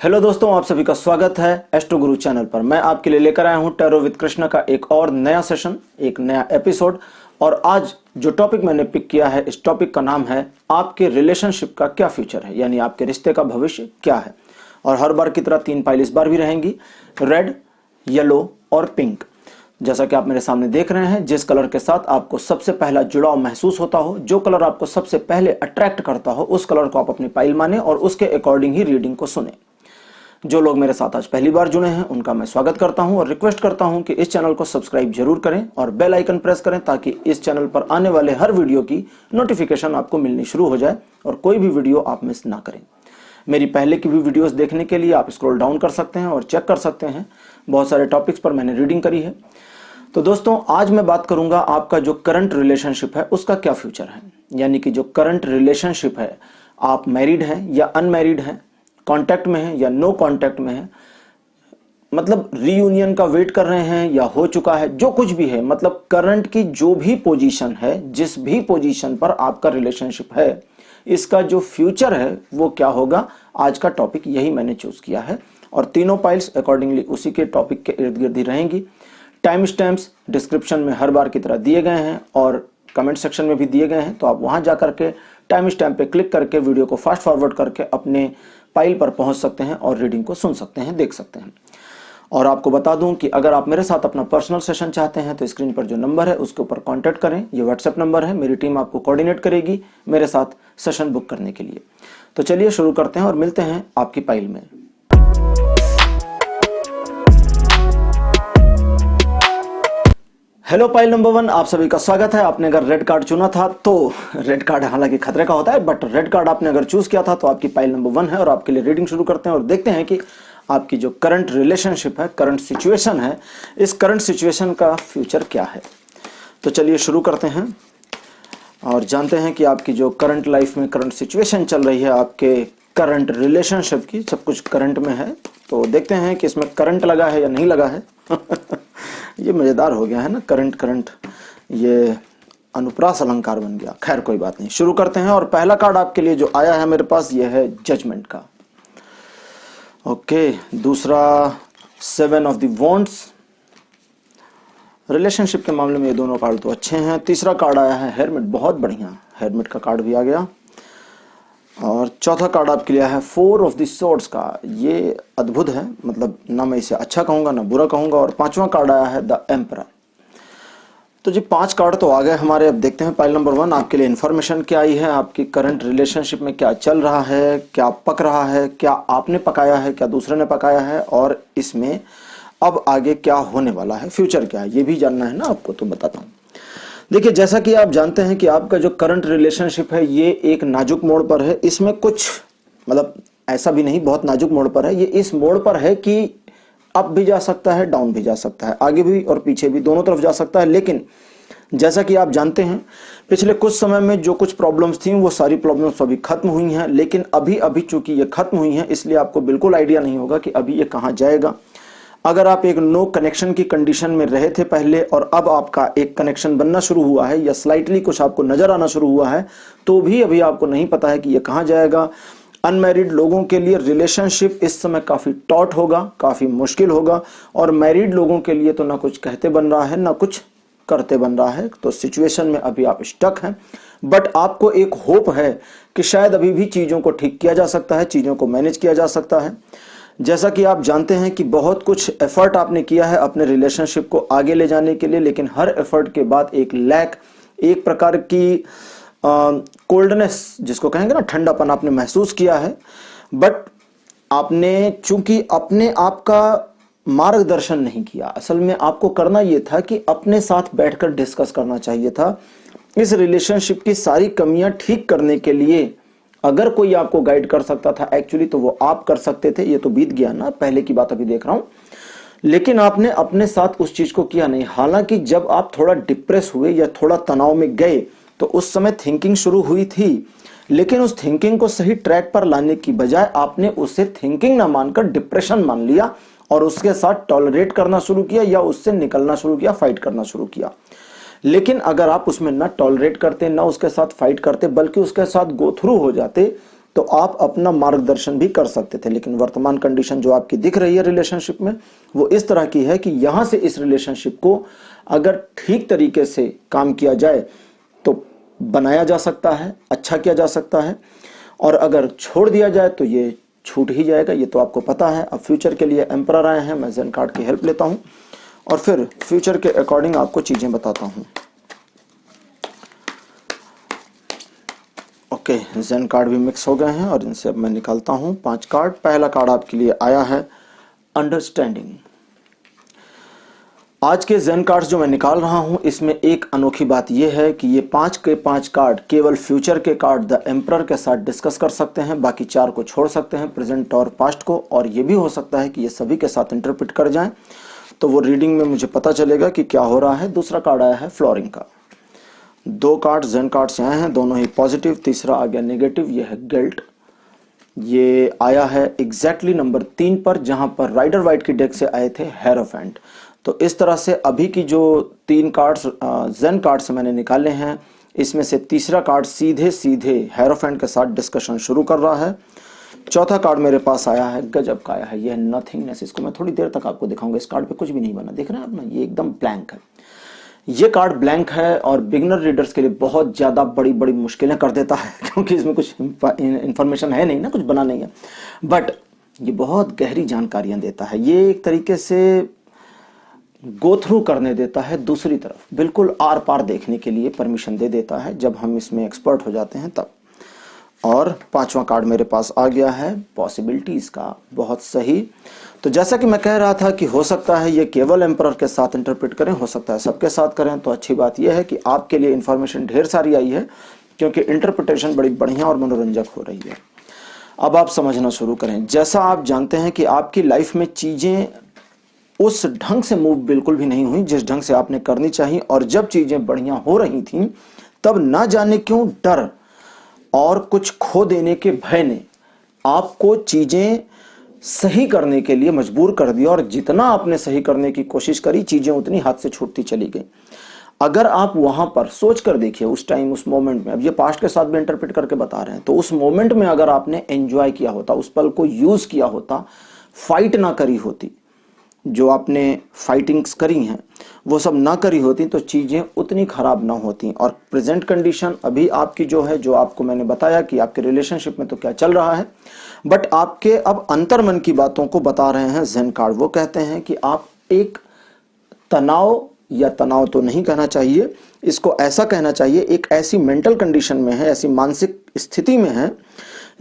Hello दोस्तों, आप सभी का स्वागत है एस्ट्रो गुरु चैनल पर। मैं आपके लिए लेकर आया हूं टैरो विद कृष्णा का एक और नया सेशन, एक नया एपिसोड। और आज जो टॉपिक मैंने पिक किया है, इस टॉपिक का नाम है आपके रिलेशनशिप का क्या फ्यूचर है, यानी आपके रिश्ते का भविष्य क्या है। और हर बार की तरह 3 फाइल इस बार भी रहेंगी, रेड, येलो और पिंक। जैसा कि आप मेरे सामने देख रहे हैं, जिस कलर के साथ आपको सबसे पहला जुड़ाव महसूस होता हो, जो कलर आपको सबसे पहले अट्रैक्ट करता हो, उस कलर को आप अपनी फाइल माने और उसके अकॉर्डिंग ही रीडिंग को सुने। जो लोग मेरे साथ आज पहली बार जुड़े हैं उनका मैं स्वागत करता हूं और रिक्वेस्ट करता हूं कि इस चैनल को सब्सक्राइब जरूर करें और बेल आइकन प्रेस करें, ताकि इस चैनल पर आने वाले हर वीडियो की नोटिफिकेशन आपको मिलनी शुरू हो जाए और कोई भी वीडियो आप मिस ना करें। मेरी पहले की भी वीडियोस देखने के लिए आप स्क्रॉल डाउन कर सकते हैं और चेक कर सकते हैं, बहुत सारे टॉपिक्स पर मैंने रीडिंग करी है। तो दोस्तों, आज मैं बात करूंगा आपका जो करंट रिलेशनशिप है उसका क्या फ्यूचर है। यानी कि जो करंट रिलेशनशिप है, आप मैरिड हैं या अनमैरिड हैं, कांटेक्ट में है या नो कांटेक्ट में है, मतलब रीयूनियन का वेट कर रहे हैं या हो चुका है, जो कुछ भी है, मतलब करंट की जो भी पोजीशन है, जिस भी पोजीशन पर आपका रिलेशनशिप है, इसका जो फ्यूचर है वो क्या होगा, आज का टॉपिक यही मैंने चूज किया है। और तीनों फाइल्स अकॉर्डिंगली उसी के टॉपिक के इर्द गिर्द ही रहेंगी। टाइम स्टैम्प्स डिस्क्रिप्शन में हर बार की तरह दिए गए हैं और कमेंट सेक्शन में भी दिए गए हैं, तो आप वहां जाकर के टाइम स्टैम्प पे क्लिक करके वीडियो को फास्ट फॉरवर्ड करके अपने फाइल पर पहुंच सकते हैं और रीडिंग को सुन सकते हैं, देख सकते हैं। और आपको बता दूं कि अगर आप मेरे साथ अपना पर्सनल सेशन चाहते हैं तो स्क्रीन पर जो नंबर है उसके ऊपर कांटेक्ट करें। ये व्हाट्सएप नंबर है, मेरी टीम आपको कोऑर्डिनेट करेगी मेरे साथ सेशन बुक करने के लिए। तो चलिए शुरू करते हैं और मिलते हैं आपकी फाइल में। हेलो फाइल नंबर 1, आप सभी का स्वागत है। आपने अगर रेड कार्ड चुना था तो रेड कार्ड हालांकि खतरे का होता है, बट रेड कार्ड आपने अगर चूज किया था तो आपकी फाइल नंबर 1 है। और आपके लिए रीडिंग शुरू करते हैं और देखते हैं कि आपकी जो करंट रिलेशनशिप है, करंट सिचुएशन है, इस करंट सिचुएशन का फ्यूचर क्या है। तो चलिए शुरू करते हैं और जानते हैं कि आपकी जो करंट लाइफ में करंट सिचुएशन चल रही है, आपके करंट रिलेशनशिप की, सब कुछ करंट में है। तो देखते हैं कि इसमें करंट लगा है या नहीं लगा है। ये मजेदार हो गया है ना, करंट करंट, ये अनुप्रास अलंकार बन गया। खैर कोई बात नहीं, शुरू करते हैं। और पहला कार्ड आपके लिए जो आया है मेरे पास, ये है जजमेंट का। ओके, दूसरा 7 ऑफ द वॉन्ड्स। रिलेशनशिप के मामले में ये दोनों कार्ड तो अच्छे हैं। तीसरा कार्ड आया है हेरमिट, बहुत बढ़िया, हेरमिट का कार्ड भी आ गया। और चौथा कार्ड आपके लिए है 4 ऑफ द स्वॉर्ड्स का। ये अद्भुत है, मतलब ना मैं इसे अच्छा कहूंगा ना बुरा कहूंगा। और पांचवा कार्ड आया है द एम्परर। तो जी 5 कार्ड तो आ गए हमारे। अब देखते हैं फाइल नंबर 1 आपके लिए इन्फॉर्मेशन क्या आई है, आपकी करंट रिलेशनशिप में क्या चल रहा है, क्या पक रहा है, क्या आपने पकाया है, क्या दूसरे ने पकाया है, और इसमें अब आगे क्या होने वाला है, फ्यूचर क्या है, ये भी जानना है ना आपको, तो बताता हूँ। देखिए, जैसा कि आप जानते हैं कि आपका जो करंट रिलेशनशिप है ये एक नाजुक मोड़ पर है। इसमें कुछ, मतलब ऐसा भी नहीं बहुत नाजुक मोड़ पर है, ये इस मोड़ पर है कि अप भी जा सकता है, डाउन भी जा सकता है, आगे भी और पीछे भी, दोनों तरफ जा सकता है। लेकिन जैसा कि आप जानते हैं, पिछले कुछ समय में जो कुछ प्रॉब्लम्स थी वो सारी प्रॉब्लम्स अभी खत्म हुई हैं। लेकिन अभी अभी चूंकि ये खत्म हुई हैं, इसलिए आपको बिल्कुल आइडिया नहीं होगा कि अभी ये कहाँ जाएगा। अगर आप एक नो कनेक्शन की कंडीशन में रहे थे पहले और अब आपका एक कनेक्शन बनना शुरू हुआ है या स्लाइटली कुछ आपको नजर आना शुरू हुआ है, तो भी अभी आपको नहीं पता है कि ये कहाँ जाएगा। अनमैरिड लोगों के लिए रिलेशनशिप इस समय काफी टॉट होगा, काफी मुश्किल होगा। और मैरिड लोगों के लिए तो ना कुछ कहते बन रहा है ना कुछ करते बन रहा है। तो सिचुएशन में अभी आप स्टक हैं, बट आपको एक होप है कि शायद अभी भी चीजों को ठीक किया जा सकता है, चीजों को मैनेज किया जा सकता है। जैसा कि आप जानते हैं कि बहुत कुछ एफर्ट आपने किया है अपने रिलेशनशिप को आगे ले जाने के लिए, लेकिन हर एफर्ट के बाद एक लैक, एक प्रकार की कोल्डनेस जिसको कहेंगे ना, ठंडापन आपने महसूस किया है। बट आपने चूंकि अपने आप का मार्गदर्शन नहीं किया, असल में आपको करना यह था कि अपने साथ बैठकर डिस्कस करना चाहिए था इस रिलेशनशिप की सारी कमियां ठीक करने के लिए। अगर कोई आपको गाइड कर सकता था एक्चुअली, तो वो आप कर सकते थे। ये तो बीत गया ना, पहले की बात अभी देख रहा हूं। लेकिन आपने अपने साथ उस चीज को किया नहीं। हालांकि जब आप थोड़ा डिप्रेस हुए या थोड़ा तनाव में गए तो उस समय थिंकिंग शुरू हुई थी, लेकिन उस थिंकिंग को सही ट्रैक पर लाने की बजाय आपने उसे थिंकिंग ना मानकर डिप्रेशन मान लिया और उसके साथ टॉलरेट करना शुरू किया या उससे निकलना शुरू किया, फाइट करना शुरू किया। लेकिन अगर आप उसमें ना टॉलरेट करते, ना उसके साथ फाइट करते, बल्कि उसके साथ गो थ्रू हो जाते, तो आप अपना मार्गदर्शन भी कर सकते थे। लेकिन वर्तमान कंडीशन जो आपकी दिख रही है रिलेशनशिप में, वो इस तरह की है कि यहां से इस रिलेशनशिप को अगर ठीक तरीके से काम किया जाए तो बनाया जा सकता है, अच्छा किया जा सकता है, और अगर छोड़ दिया जाए तो ये छूट ही जाएगा, ये तो आपको पता है। अब फ्यूचर के लिए एम्परर आए हैं, मैं जेन कार्ड की हेल्प लेता हूं और फिर फ्यूचर के अकॉर्डिंग आपको चीजें बताता हूं। ओके, जेन कार्ड भी मिक्स हो गए हैं और इनसे अब मैं निकालता हूं 5 कार्ड। पहला कार्ड आपके लिए आया है अंडरस्टैंडिंग। आज के जेन कार्ड्स जो मैं निकाल रहा हूं, इसमें एक अनोखी बात यह है कि ये 5 के 5 कार्ड केवल फ्यूचर के कार्ड द एम्परर के साथ डिस्कस कर सकते हैं, बाकी 4 को छोड़ सकते हैं, प्रेजेंट और पास्ट को। और ये भी हो सकता है कि ये सभी के साथ इंटरप्रेट कर जाएं, तो वो रीडिंग में मुझे पता चलेगा कि क्या हो रहा है। दूसरा कार्ड आया है फ्लोरिंग का। 2 कार्ड जेन कार्ड्स आए हैं, दोनों ही पॉजिटिव। तीसरा आ गया नेगेटिव, ये है गिल्ट। ये आया है एग्जैक्टली नंबर 3 पर, जहां पर राइडर वाइट की डेक से आए थे हेरोफेंट। तो इस तरह से अभी की जो 3 कार्ड्स जेन कार्ड्स मैंने निकाले हैं, इसमें से तीसरा कार्ड सीधे सीधे हेरोफेंट के साथ डिस्कशन शुरू कर रहा है। चौथा कार्ड मेरे पास आया है गजब का आया है, यह नथिंगनेस। इसको मैं थोड़ी देर तक आपको दिखाऊंगा। इस कार्ड पे कुछ भी नहीं बना, देख रहे हैं आप ना, ये एकदम ब्लैंक है। ये कार्ड ब्लैंक है और बिगिनर रीडर्स के लिए बहुत ज़्यादा बड़ी बड़ी मुश्किलें कर देता है, क्योंकि इसमें कुछ इंफॉर्मेशन है नहीं ना, कुछ बना नहीं है, बट ये बहुत गहरी जानकारियां देता है। ये एक तरीके से गो थ्रू करने देता है, दूसरी तरफ बिल्कुल आर पार देखने के लिए परमिशन दे देता है जब हम इसमें एक्सपर्ट हो जाते हैं तब। और 5वां कार्ड मेरे पास आ गया है पॉसिबिलिटीज का। बहुत सही। तो जैसा कि मैं कह रहा था कि हो सकता है ये केवल एम्परर के साथ इंटरप्रेट करें, हो सकता है सबके साथ करें। तो अच्छी बात यह है कि आपके लिए इंफॉर्मेशन ढेर सारी आई है, क्योंकि इंटरप्रिटेशन बड़ी बढ़िया और मनोरंजक हो रही है। अब आप समझना शुरू करें। जैसा आप जानते हैं कि आपकी लाइफ में चीजें उस ढंग से मूव बिल्कुल भी नहीं हुई जिस ढंग से आपने करनी चाहिए, और जब चीजें बढ़िया हो रही थीं तब ना जाने क्यों डर और कुछ खो देने के भय ने आपको चीजें सही करने के लिए मजबूर कर दिया, और जितना आपने सही करने की कोशिश करी चीजें उतनी हाथ से छूटती चली गई। अगर आप वहां पर सोच कर देखिए उस टाइम, उस मोमेंट में, अब ये पास्ट के साथ भी इंटरप्रेट करके बता रहे हैं, तो उस मोमेंट में अगर आपने एंजॉय किया होता, उस पल को यूज किया होता, फाइट ना करी होती, जो आपने फाइटिंग्स करी हैं वो सब ना करी होती, तो चीज़ें उतनी ख़राब ना होती। और प्रेजेंट कंडीशन अभी आपकी जो है, जो आपको मैंने बताया कि आपके रिलेशनशिप में तो क्या चल रहा है, बट आपके अब अंतर्मन की बातों को बता रहे हैं जेन कार्ड। वो कहते हैं कि आप एक तनाव, या तनाव तो नहीं कहना चाहिए, इसको ऐसा कहना चाहिए, एक ऐसी मेंटल कंडीशन में है, ऐसी मानसिक स्थिति में है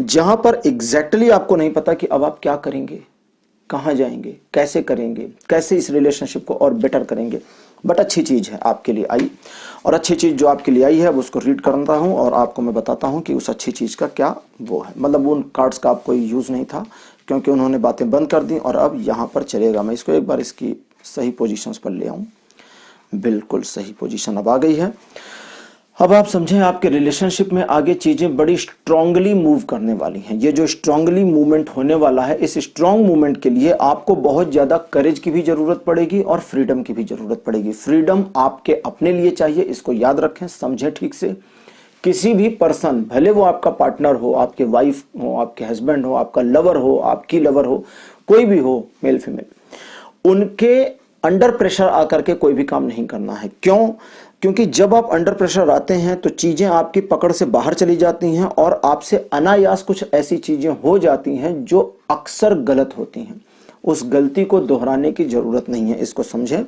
जहां पर एग्जैक्टली आपको नहीं पता कि अब आप क्या करेंगे, कहाँ जाएंगे, कैसे करेंगे, कैसे इस रिलेशनशिप को और बेटर करेंगे। बट अच्छी चीज़ है आपके लिए आई, और अच्छी चीज़ जो आपके लिए आई है वो उसको रीड करता हूँ और आपको मैं बताता हूँ कि उस अच्छी चीज़ का क्या वो है। मतलब उन कार्ड्स का आप कोई यूज़ नहीं था, क्योंकि उन्होंने बातें बंद कर दी, और अब यहाँ पर चलेगा। मैं इसको एक बार इसकी सही पोजीशंस पर ले आऊँ। बिल्कुल सही पोजीशन अब आ गई है। अब आप समझें, आपके रिलेशनशिप में आगे चीजें बड़ी स्ट्रांगली मूव करने वाली हैं। ये जो स्ट्रांगली मूवमेंट होने वाला है, इस स्ट्रांग मूवमेंट के लिए आपको बहुत ज्यादा करेज की भी जरूरत पड़ेगी और फ्रीडम की भी जरूरत पड़ेगी। फ्रीडम आपके अपने लिए चाहिए, इसको याद रखें, समझें ठीक से। किसी भी पर्सन, भले वो आपका पार्टनर हो, आपके वाइफ हो, आपके हस्बैंड हो, आपका लवर हो, आपकी लवर हो, कोई भी हो, मेल फीमेल, उनके अंडर प्रेशर आकर के कोई भी काम नहीं करना है। क्यों? क्योंकि जब आप अंडर प्रेशर आते हैं तो चीजें आपकी पकड़ से बाहर चली जाती हैं, और आपसे अनायास कुछ ऐसी चीजें हो जाती हैं जो अक्सर गलत होती हैं। उस गलती को दोहराने की जरूरत नहीं है, इसको समझें।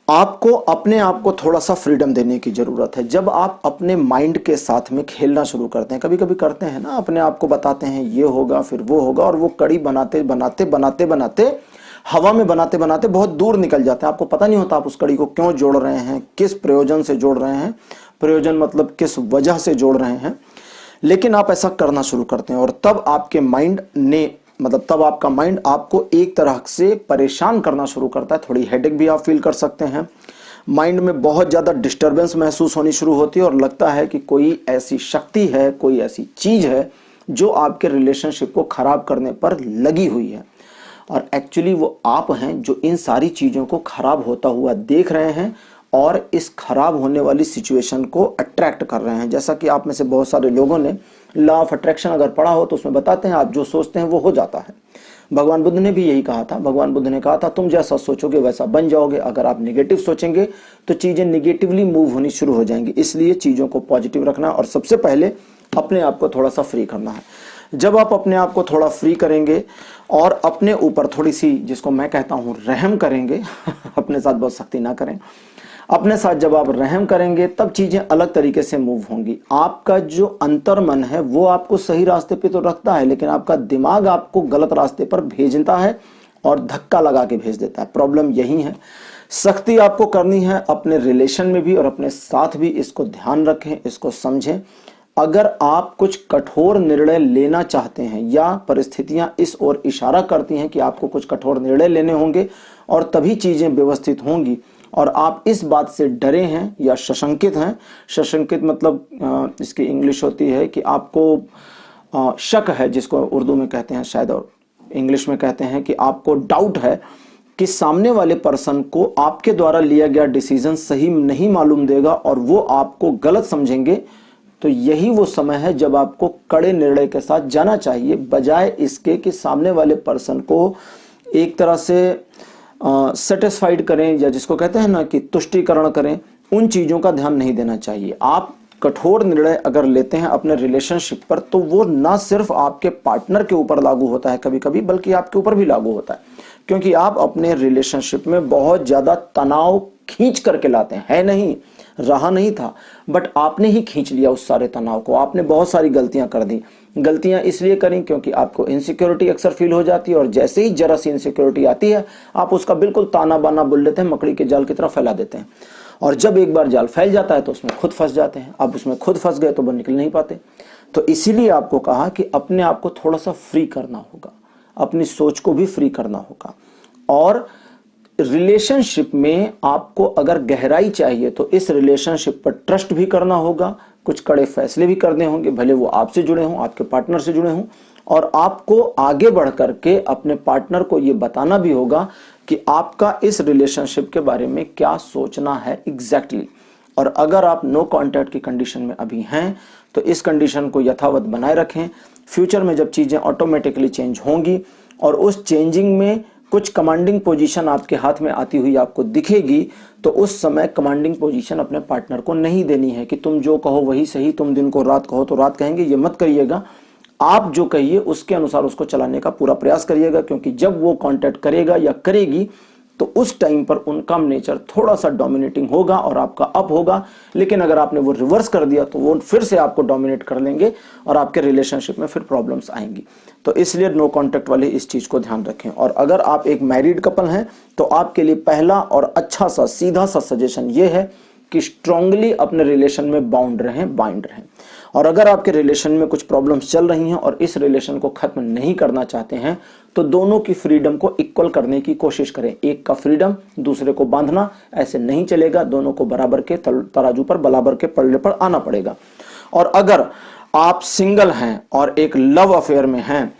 आपको अपने आप को थोड़ा सा फ्रीडम देने की जरूरत है। जब आप अपने माइंड के साथ में खेलना शुरू करते हैं, कभी कभी करते हैं ना, अपने आप को बताते हैं ये होगा फिर वो होगा, और वो कड़ी बनाते बनाते बनाते बनाते हवा में बनाते बनाते बहुत दूर निकल जाते हैं। आपको पता नहीं होता आप उस कड़ी को क्यों जोड़ रहे हैं, किस प्रयोजन से जोड़ रहे हैं, प्रयोजन मतलब किस वजह से जोड़ रहे हैं, लेकिन आप ऐसा करना शुरू करते हैं, और तब आपके माइंड ने, मतलब तब आपका माइंड आपको एक तरह से परेशान करना शुरू करता है। थोड़ी हेडेक भी आप फील कर सकते हैं, माइंड में बहुत ज़्यादा डिस्टर्बेंस महसूस होनी शुरू होती है, और लगता है कि कोई ऐसी शक्ति है, कोई ऐसी चीज़ है जो आपके रिलेशनशिप को खराब करने पर लगी हुई है। और एक्चुअली वो आप हैं जो इन सारी चीज़ों को खराब होता हुआ देख रहे हैं, और इस खराब होने वाली सिचुएशन को अट्रैक्ट कर रहे हैं। जैसा कि आप में से बहुत सारे लोगों ने लॉ ऑफ अट्रैक्शन अगर पढ़ा हो तो उसमें बताते हैं आप जो सोचते हैं वो हो जाता है। भगवान बुद्ध ने भी यही कहा था। भगवान बुद्ध ने कहा था तुम जैसा सोचोगे वैसा बन जाओगे। अगर आप नेगेटिव सोचेंगे तो चीजें नेगेटिवली मूव होनी शुरू हो जाएंगी। इसलिए चीजों को पॉजिटिव रखना और सबसे पहले अपने आप को थोड़ा सा फ्री करना है। जब आप अपने आप को थोड़ा फ्री करेंगे और अपने ऊपर थोड़ी सी, जिसको मैं कहता हूं रहम करेंगे अपने साथ बहुत सख्ती ना करें, अपने साथ जब आप रहम करेंगे तब चीजें अलग तरीके से मूव होंगी। आपका जो अंतर मन है वो आपको सही रास्ते पे तो रखता है, लेकिन आपका दिमाग आपको गलत रास्ते पर भेजता है और धक्का लगा के भेज देता है। प्रॉब्लम यही है। सख्ती आपको करनी है अपने रिलेशन में भी और अपने साथ भी। इसको ध्यान रखें, इसको समझें। अगर आप कुछ कठोर निर्णय लेना चाहते हैं या परिस्थितियां इस ओर इशारा करती हैं कि आपको कुछ कठोर निर्णय लेने होंगे और तभी चीजें व्यवस्थित होंगी, और आप इस बात से डरे हैं या सशंकित हैं, सशंकित मतलब इसकी इंग्लिश होती है कि आपको शक है, जिसको उर्दू में कहते हैं शायद और इंग्लिश में कहते हैं कि आपको डाउट है कि सामने वाले पर्सन को आपके द्वारा लिया गया डिसीजन सही नहीं मालूम देगा और वो आपको गलत समझेंगे, तो यही वो समय है जब आपको कड़े निर्णय के साथ जाना चाहिए, बजाय इसके कि सामने वाले पर्सन को एक तरह से सेटिस्फाइड करें या जिसको कहते हैं ना कि तुष्टिकरण करें। उन चीजों का ध्यान नहीं देना चाहिए। आप कठोर निर्णय अगर लेते हैं अपने रिलेशनशिप पर तो वो ना सिर्फ आपके पार्टनर के ऊपर लागू होता है कभी कभी, बल्कि आपके ऊपर भी लागू होता है, क्योंकि आप अपने रिलेशनशिप में बहुत ज्यादा तनाव खींच करके लाते हैं। है नहीं, रहा नहीं था, बट आपने ही खींच लिया उस सारे तनाव को। आपने बहुत सारी गलतियां कर दी। गलतियां इसलिए करी क्योंकि आपको इनसिक्योरिटी अक्सर फील हो जाती है, और जैसे ही जरा सी इनसिक्योरिटी आती है आप उसका बिल्कुल ताना बाना बोल लेते हैं, मकड़ी के जाल की तरह फैला देते हैं। और जब एक बार जाल फैल जाता है तो उसमें खुद फंस जाते हैं। अब उसमें खुद फंस गए तो वो निकल नहीं पाते। तो इसीलिए आपको कहा कि अपने आप को थोड़ा सा फ्री करना होगा, अपनी सोच को भी फ्री करना होगा। और रिलेशनशिप में आपको अगर गहराई चाहिए तो इस रिलेशनशिप पर ट्रस्ट भी करना होगा, कुछ कड़े फैसले भी करने होंगे, भले वो आपसे जुड़े हों, आपके पार्टनर से जुड़े हों, और आपको आगे बढ़ करके अपने पार्टनर को ये बताना भी होगा कि आपका इस रिलेशनशिप के बारे में क्या सोचना है एग्जैक्टली। और अगर आप नो कॉन्टैक्ट की कंडीशन में अभी हैं तो इस कंडीशन को यथावत बनाए रखें। फ्यूचर में जब चीजें ऑटोमेटिकली चेंज होंगी और उस चेंजिंग में कुछ कमांडिंग पोजीशन आपके हाथ में आती हुई आपको दिखेगी, तो उस समय कमांडिंग पोजीशन अपने पार्टनर को नहीं देनी है कि तुम जो कहो वही सही, तुम दिन को रात कहो तो रात कहेंगे, ये मत करिएगा। आप जो कहिए उसके अनुसार उसको चलाने का पूरा प्रयास करिएगा, क्योंकि जब वो कांटेक्ट करेगा या करेगी तो उस टाइम पर उनका नेचर थोड़ा सा डोमिनेटिंग होगा और आपका अप होगा। लेकिन अगर आपने वो रिवर्स कर दिया तो वो फिर से आपको डोमिनेट कर लेंगे और आपके रिलेशनशिप में फिर प्रॉब्लम्स आएंगी। तो इसलिए नो कॉन्टैक्ट वाले इस चीज को ध्यान रखें। और अगर आप एक मैरिड कपल हैं तो आपके लिए पहला और अच्छा सा सीधा सा सजेशन ये है कि स्ट्रांगली अपने रिलेशन में बाउंड रहें, बाइंड रहें। और अगर आपके रिलेशन में कुछ प्रॉब्लम्स चल रही हैं और इस रिलेशन को खत्म नहीं करना चाहते हैं तो दोनों की फ्रीडम को इक्वल करने की कोशिश करें। एक का फ्रीडम दूसरे को बांधना ऐसे नहीं चलेगा। दोनों को बराबर के तराजू पर बराबर के पल्ले पर आना पड़ेगा। और अगर आप सिंगल हैं और एक लव अफेयर में हैं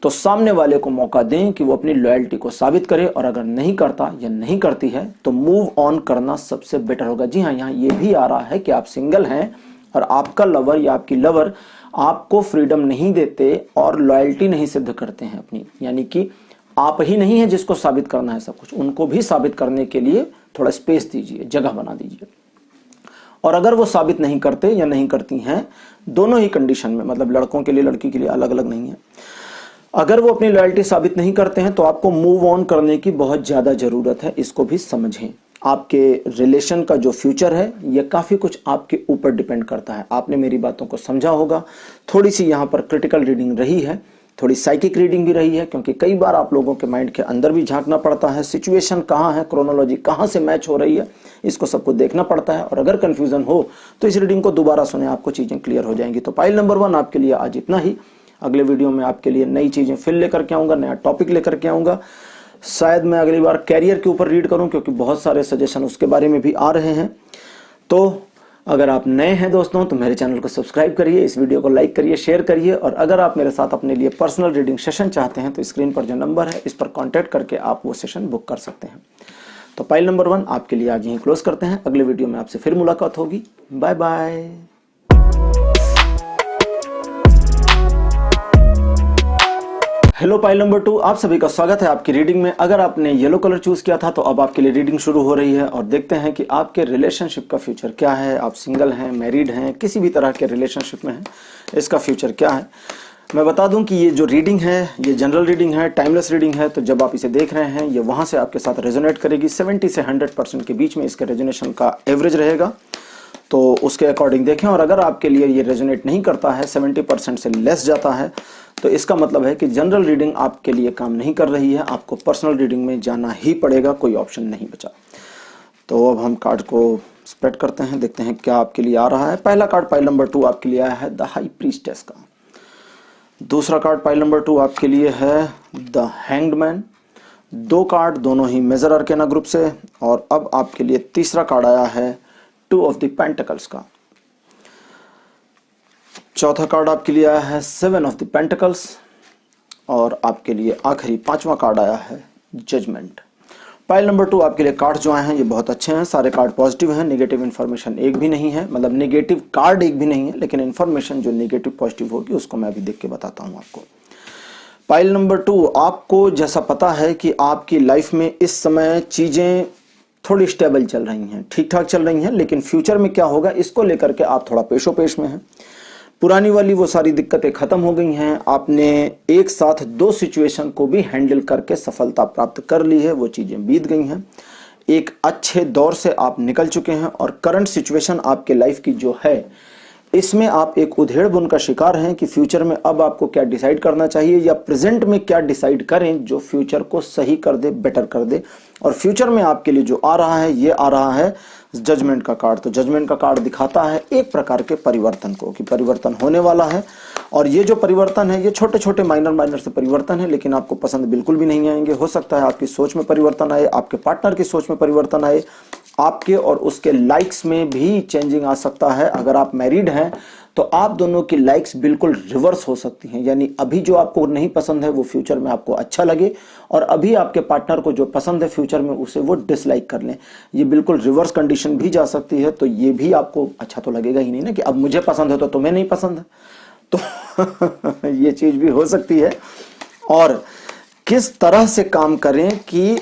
तो सामने वाले को मौका दें कि वो अपनी लॉयल्टी को साबित करे, और अगर नहीं करता या नहीं करती है तो मूव ऑन करना सबसे बेटर होगा। जी हाँ, यहाँ ये भी आ रहा है कि आप सिंगल हैं और आपका लवर या आपकी लवर आपको फ्रीडम नहीं देते और लॉयल्टी नहीं सिद्ध करते हैं अपनी, यानी कि आप ही नहीं है जिसको साबित करना है सब कुछ, उनको भी साबित करने के लिए थोड़ा स्पेस दीजिए, जगह बना दीजिए। और अगर वो साबित नहीं करते या नहीं करती हैं, दोनों ही कंडीशन में, मतलब लड़कों के लिए लड़की के लिए अलग अलग नहीं है, अगर वो अपनी लॉयल्टी साबित नहीं करते हैं तो आपको मूव ऑन करने की बहुत ज्यादा जरूरत है। इसको भी समझें। आपके रिलेशन का जो फ्यूचर है ये काफी कुछ आपके ऊपर डिपेंड करता है। आपने मेरी बातों को समझा होगा। थोड़ी सी यहाँ पर क्रिटिकल रीडिंग रही है, थोड़ी साइकिक रीडिंग भी रही है, क्योंकि कई बार आप लोगों के माइंड के अंदर भी झांकना पड़ता है। सिचुएशन कहाँ है, क्रोनोलॉजी कहाँ से मैच हो रही है, इसको सबको देखना पड़ता है। और अगर कंफ्यूजन हो तो इस रीडिंग को दोबारा सुने, आपको चीजें क्लियर हो जाएंगी। तो पाइल नंबर 1 आपके लिए आज इतना ही। अगले वीडियो में आपके लिए नई चीजें फिर लेकर के आऊंगा, नया टॉपिक लेकर के आऊंगा। शायद मैं अगली बार कैरियर के ऊपर रीड करूं, क्योंकि बहुत सारे सजेशन उसके बारे में भी आ रहे हैं। तो अगर आप नए हैं दोस्तों तो मेरे चैनल को सब्सक्राइब करिए, इस वीडियो को लाइक करिए, शेयर करिए। और अगर आप मेरे साथ अपने लिए पर्सनल रीडिंग सेशन चाहते हैं तो स्क्रीन पर जो नंबर है इस पर कॉन्टैक्ट करके आप वो सेशन बुक कर सकते हैं। तो पाइल नंबर 1 आपके लिए आज यहीं क्लोज करते हैं। अगले वीडियो में आपसे फिर मुलाकात होगी। Bye bye. Hello pile number 2, आप सभी का स्वागत है आपकी रीडिंग में। अगर आपने येलो कलर चूज किया था तो अब आपके लिए रीडिंग शुरू हो रही है और देखते हैं कि आपके रिलेशनशिप का फ्यूचर क्या है। आप सिंगल हैं, मैरिड हैं, किसी भी तरह के रिलेशनशिप में हैं, इसका फ्यूचर क्या है। मैं बता दूं कि ये जो रीडिंग है ये जनरल रीडिंग है, टाइमलेस रीडिंग है। तो जब आप इसे देख रहे हैं ये वहां से आपके साथ रेजोनेट करेगी। 70 से 100% के बीच में इसके रेजोनेशन का एवरेज रहेगा, तो उसके अकॉर्डिंग देखें। और अगर आपके लिए ये रेजोनेट नहीं करता है, 70% से लेस जाता है, तो इसका मतलब है कि जनरल रीडिंग आपके लिए काम नहीं कर रही है, आपको पर्सनल रीडिंग में जाना ही पड़ेगा, कोई ऑप्शन नहीं बचा। तो अब हम कार्ड को स्प्रेड करते हैं, देखते हैं क्या आपके लिए आ रहा है। पहला कार्ड पाइल नंबर 2 आपके लिए आया है द हाई प्रीस्टेस का। दूसरा कार्ड पाइल नंबर 2 आपके लिए है द हैंग्ड मैन। 2 कार्ड दोनों ही मेजर अरकेना ग्रुप से। और अब आपके लिए तीसरा कार्ड आया है 2 ऑफ द पेंटिकल्स का। चौथा कार्ड आपके लिए आया है 7 ऑफ द पेंटिकल्स। और आपके लिए आखिरी 5वां कार्ड आया है जजमेंट। पाइल नंबर 2 आपके लिए कार्ड जो आए हैं ये बहुत अच्छे हैं, सारे कार्ड पॉजिटिव हैं, नेगेटिव इन्फॉर्मेशन एक भी नहीं है, मतलब नेगेटिव कार्ड एक भी नहीं है, लेकिन इन्फॉर्मेशन जो नेगेटिव पॉजिटिव होगी उसको मैं अभी देख के बताता हूं आपको। पाइल नंबर 2, आपको जैसा पता है कि आपकी लाइफ में इस समय चीजें थोड़ी स्टेबल चल रही हैं, ठीक ठाक चल रही हैं, लेकिन फ्यूचर में क्या होगा इसको लेकर के आप थोड़ा पेशोपेश में हैं। पुरानी वाली वो सारी दिक्कतें खत्म हो गई हैं, आपने एक साथ 2 सिचुएशन को भी हैंडल करके सफलता प्राप्त कर ली है, वो चीजें बीत गई हैं। एक अच्छे दौर से आप निकल चुके हैं और करंट सिचुएशन आपके लाइफ की जो है इसमें आप एक उधेड़ बुन का शिकार हैं कि फ्यूचर में अब आपको क्या डिसाइड करना चाहिए या प्रेजेंट में क्या डिसाइड करें जो फ्यूचर को सही कर दे, बेटर कर दे। और फ्यूचर में आपके लिए जो आ रहा है ये आ रहा है जजमेंट का कार्ड। तो जजमेंट का कार्ड दिखाता है एक प्रकार के परिवर्तन को, कि परिवर्तन होने वाला है। और ये जो परिवर्तन है ये छोटे छोटे माइनर से परिवर्तन है, लेकिन आपको पसंद बिल्कुल भी नहीं आएंगे। हो सकता है आपकी सोच में परिवर्तन आए, आपके पार्टनर की सोच में परिवर्तन आए, आपके और उसके लाइक्स में भी चेंजिंग आ सकता है। अगर आप मैरिड हैं तो आप दोनों की लाइक्स बिल्कुल रिवर्स हो सकती हैं, यानी अभी जो आपको नहीं पसंद है वो फ्यूचर में आपको अच्छा लगे, और अभी आपके पार्टनर को जो पसंद है फ्यूचर में उसे वो डिसलाइक कर लें। ये बिल्कुल रिवर्स कंडीशन भी जा सकती है। तो ये भी आपको अच्छा तो लगेगा ही नहीं ना कि अब मुझे पसंद है तो तुम्हें नहीं पसंद है, तो ये चीज भी हो सकती है। और किस तरह से काम करें कि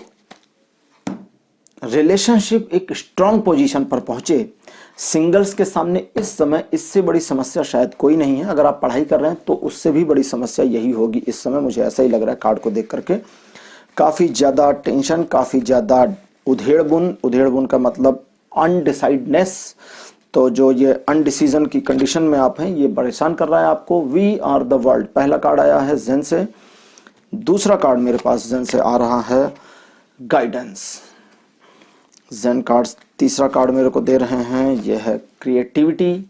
रिलेशनशिप एक स्ट्रांग पोजीशन पर पहुंचे। सिंगल्स के सामने इस समय इससे बड़ी समस्या शायद कोई नहीं है। अगर आप पढ़ाई कर रहे हैं तो उससे भी बड़ी समस्या यही होगी इस समय, मुझे ऐसा ही लग रहा है कार्ड को देख करके। काफी ज्यादा टेंशन, काफी ज्यादा उधेड़ बुन का मतलब अनडिसाइडनेस। तो जो ये अनडिसीजन की कंडीशन में आप हैं ये परेशान कर रहा है आपको। वी आर द वर्ल्ड पहला कार्ड आया है जेन से। दूसरा कार्ड मेरे पास जेन से आ रहा है गाइडेंस। जेन कार्ड्स तीसरा कार्ड मेरे को दे रहे हैं, यह है क्रिएटिविटी।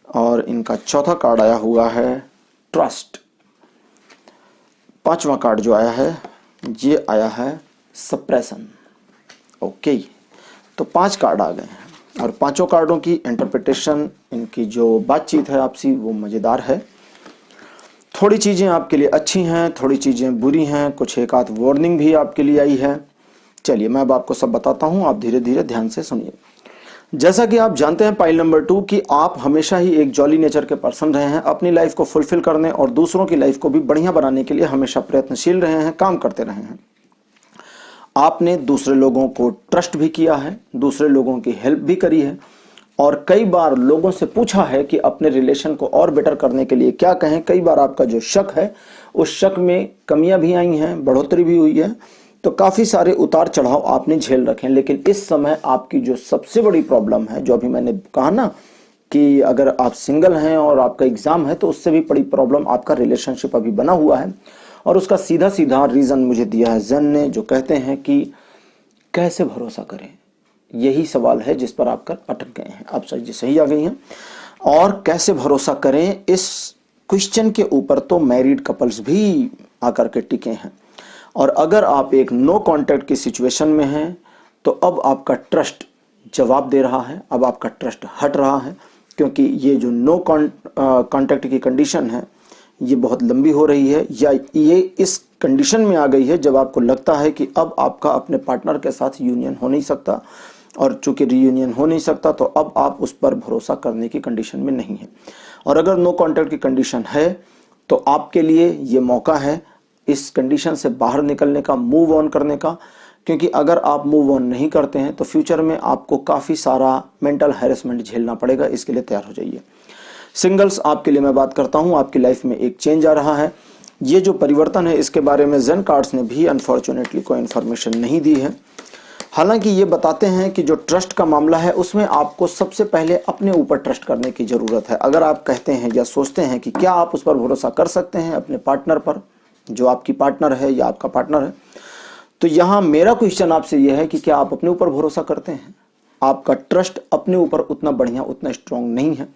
और इनका चौथा कार्ड आया हुआ है ट्रस्ट। 5वां कार्ड जो आया है ये आया है सप्रेशन। ओके, तो 5 कार्ड आ गए हैं और पांचों कार्डों की इंटरप्रिटेशन, इनकी जो बातचीत है आपसी वो मजेदार है। थोड़ी चीजें आपके लिए अच्छी हैं, थोड़ी चीजें बुरी हैं, कुछ एक आध वार्निंग भी आपके लिए आई है। चलिए मैं अब आपको सब बताता हूं, आप धीरे धीरे ध्यान से सुनिए। जैसा कि आप जानते हैं पाइल नंबर 2 कि आप हमेशा ही एक जॉली नेचर के पर्सन रहे हैं, अपनी लाइफ को फुलफिल करने और दूसरों की लाइफ को भी बढ़िया बनाने के लिए हमेशा प्रयत्नशील रहे हैं, काम करते रहे हैं। आपने दूसरे लोगों को ट्रस्ट भी किया है, दूसरे लोगों की हेल्प भी करी है, और कई बार लोगों से पूछा है कि अपने रिलेशन को और बेटर करने के लिए क्या कहें। कई बार आपका जो शक है उस शक में कमियां भी आई हैं, बढ़ोतरी भी हुई है। तो काफी सारे उतार चढ़ाव आपने झेल रखे हैं, लेकिन इस समय आपकी जो सबसे बड़ी प्रॉब्लम है, जो अभी मैंने कहा ना कि अगर आप सिंगल हैं और आपका एग्जाम है तो उससे भी बड़ी प्रॉब्लम आपका रिलेशनशिप अभी बना हुआ है। और उसका सीधा सीधा रीजन मुझे दिया है जेन ने, जो कहते हैं कि कैसे भरोसा करें। यही सवाल है जिस पर आप अटक गए हैं। आप सही आ गई हैं। और कैसे भरोसा करें इस क्वेश्चन के ऊपर तो मैरिड कपल्स भी आकर के टिके हैं। और अगर आप एक नो कांटेक्ट की सिचुएशन में हैं तो अब आपका ट्रस्ट जवाब दे रहा है, अब आपका ट्रस्ट हट रहा है, क्योंकि ये जो नो कांटेक्ट की कंडीशन है ये बहुत लंबी हो रही है, या ये इस कंडीशन में आ गई है जब आपको लगता है कि अब आपका अपने पार्टनर के साथ यूनियन हो नहीं सकता, और चूंकि रीयूनियन हो नहीं सकता तो अब आप उस पर भरोसा करने की कंडीशन में नहीं है। और अगर नो कॉन्टैक्ट की कंडीशन है तो आपके लिए ये मौका है इस कंडीशन से बाहर निकलने का, मूव ऑन करने का, क्योंकि अगर आप मूव ऑन नहीं करते हैं तो फ्यूचर में आपको काफ़ी सारा मेंटल हैरेसमेंट झेलना पड़ेगा। इसके लिए तैयार हो जाइए। सिंगल्स, आपके लिए मैं बात करता हूं, आपकी लाइफ में एक चेंज आ रहा है। ये जो परिवर्तन है इसके बारे में जेन कार्ड्स ने भी अनफॉर्चुनेटली कोई इन्फॉर्मेशन नहीं दी है। हालांकि ये बताते हैं कि जो ट्रस्ट का मामला है उसमें आपको सबसे पहले अपने ऊपर ट्रस्ट करने की ज़रूरत है। अगर आप कहते हैं या सोचते हैं कि क्या आप उस पर भरोसा कर सकते हैं, अपने पार्टनर पर, जो आपकी पार्टनर है या आपका पार्टनर है, तो यहाँ मेरा क्वेश्चन आपसे यह है कि क्या आप अपने ऊपर भरोसा करते हैं? आपका ट्रस्ट अपने ऊपर उतना बढ़िया, उतना स्ट्रांग नहीं है।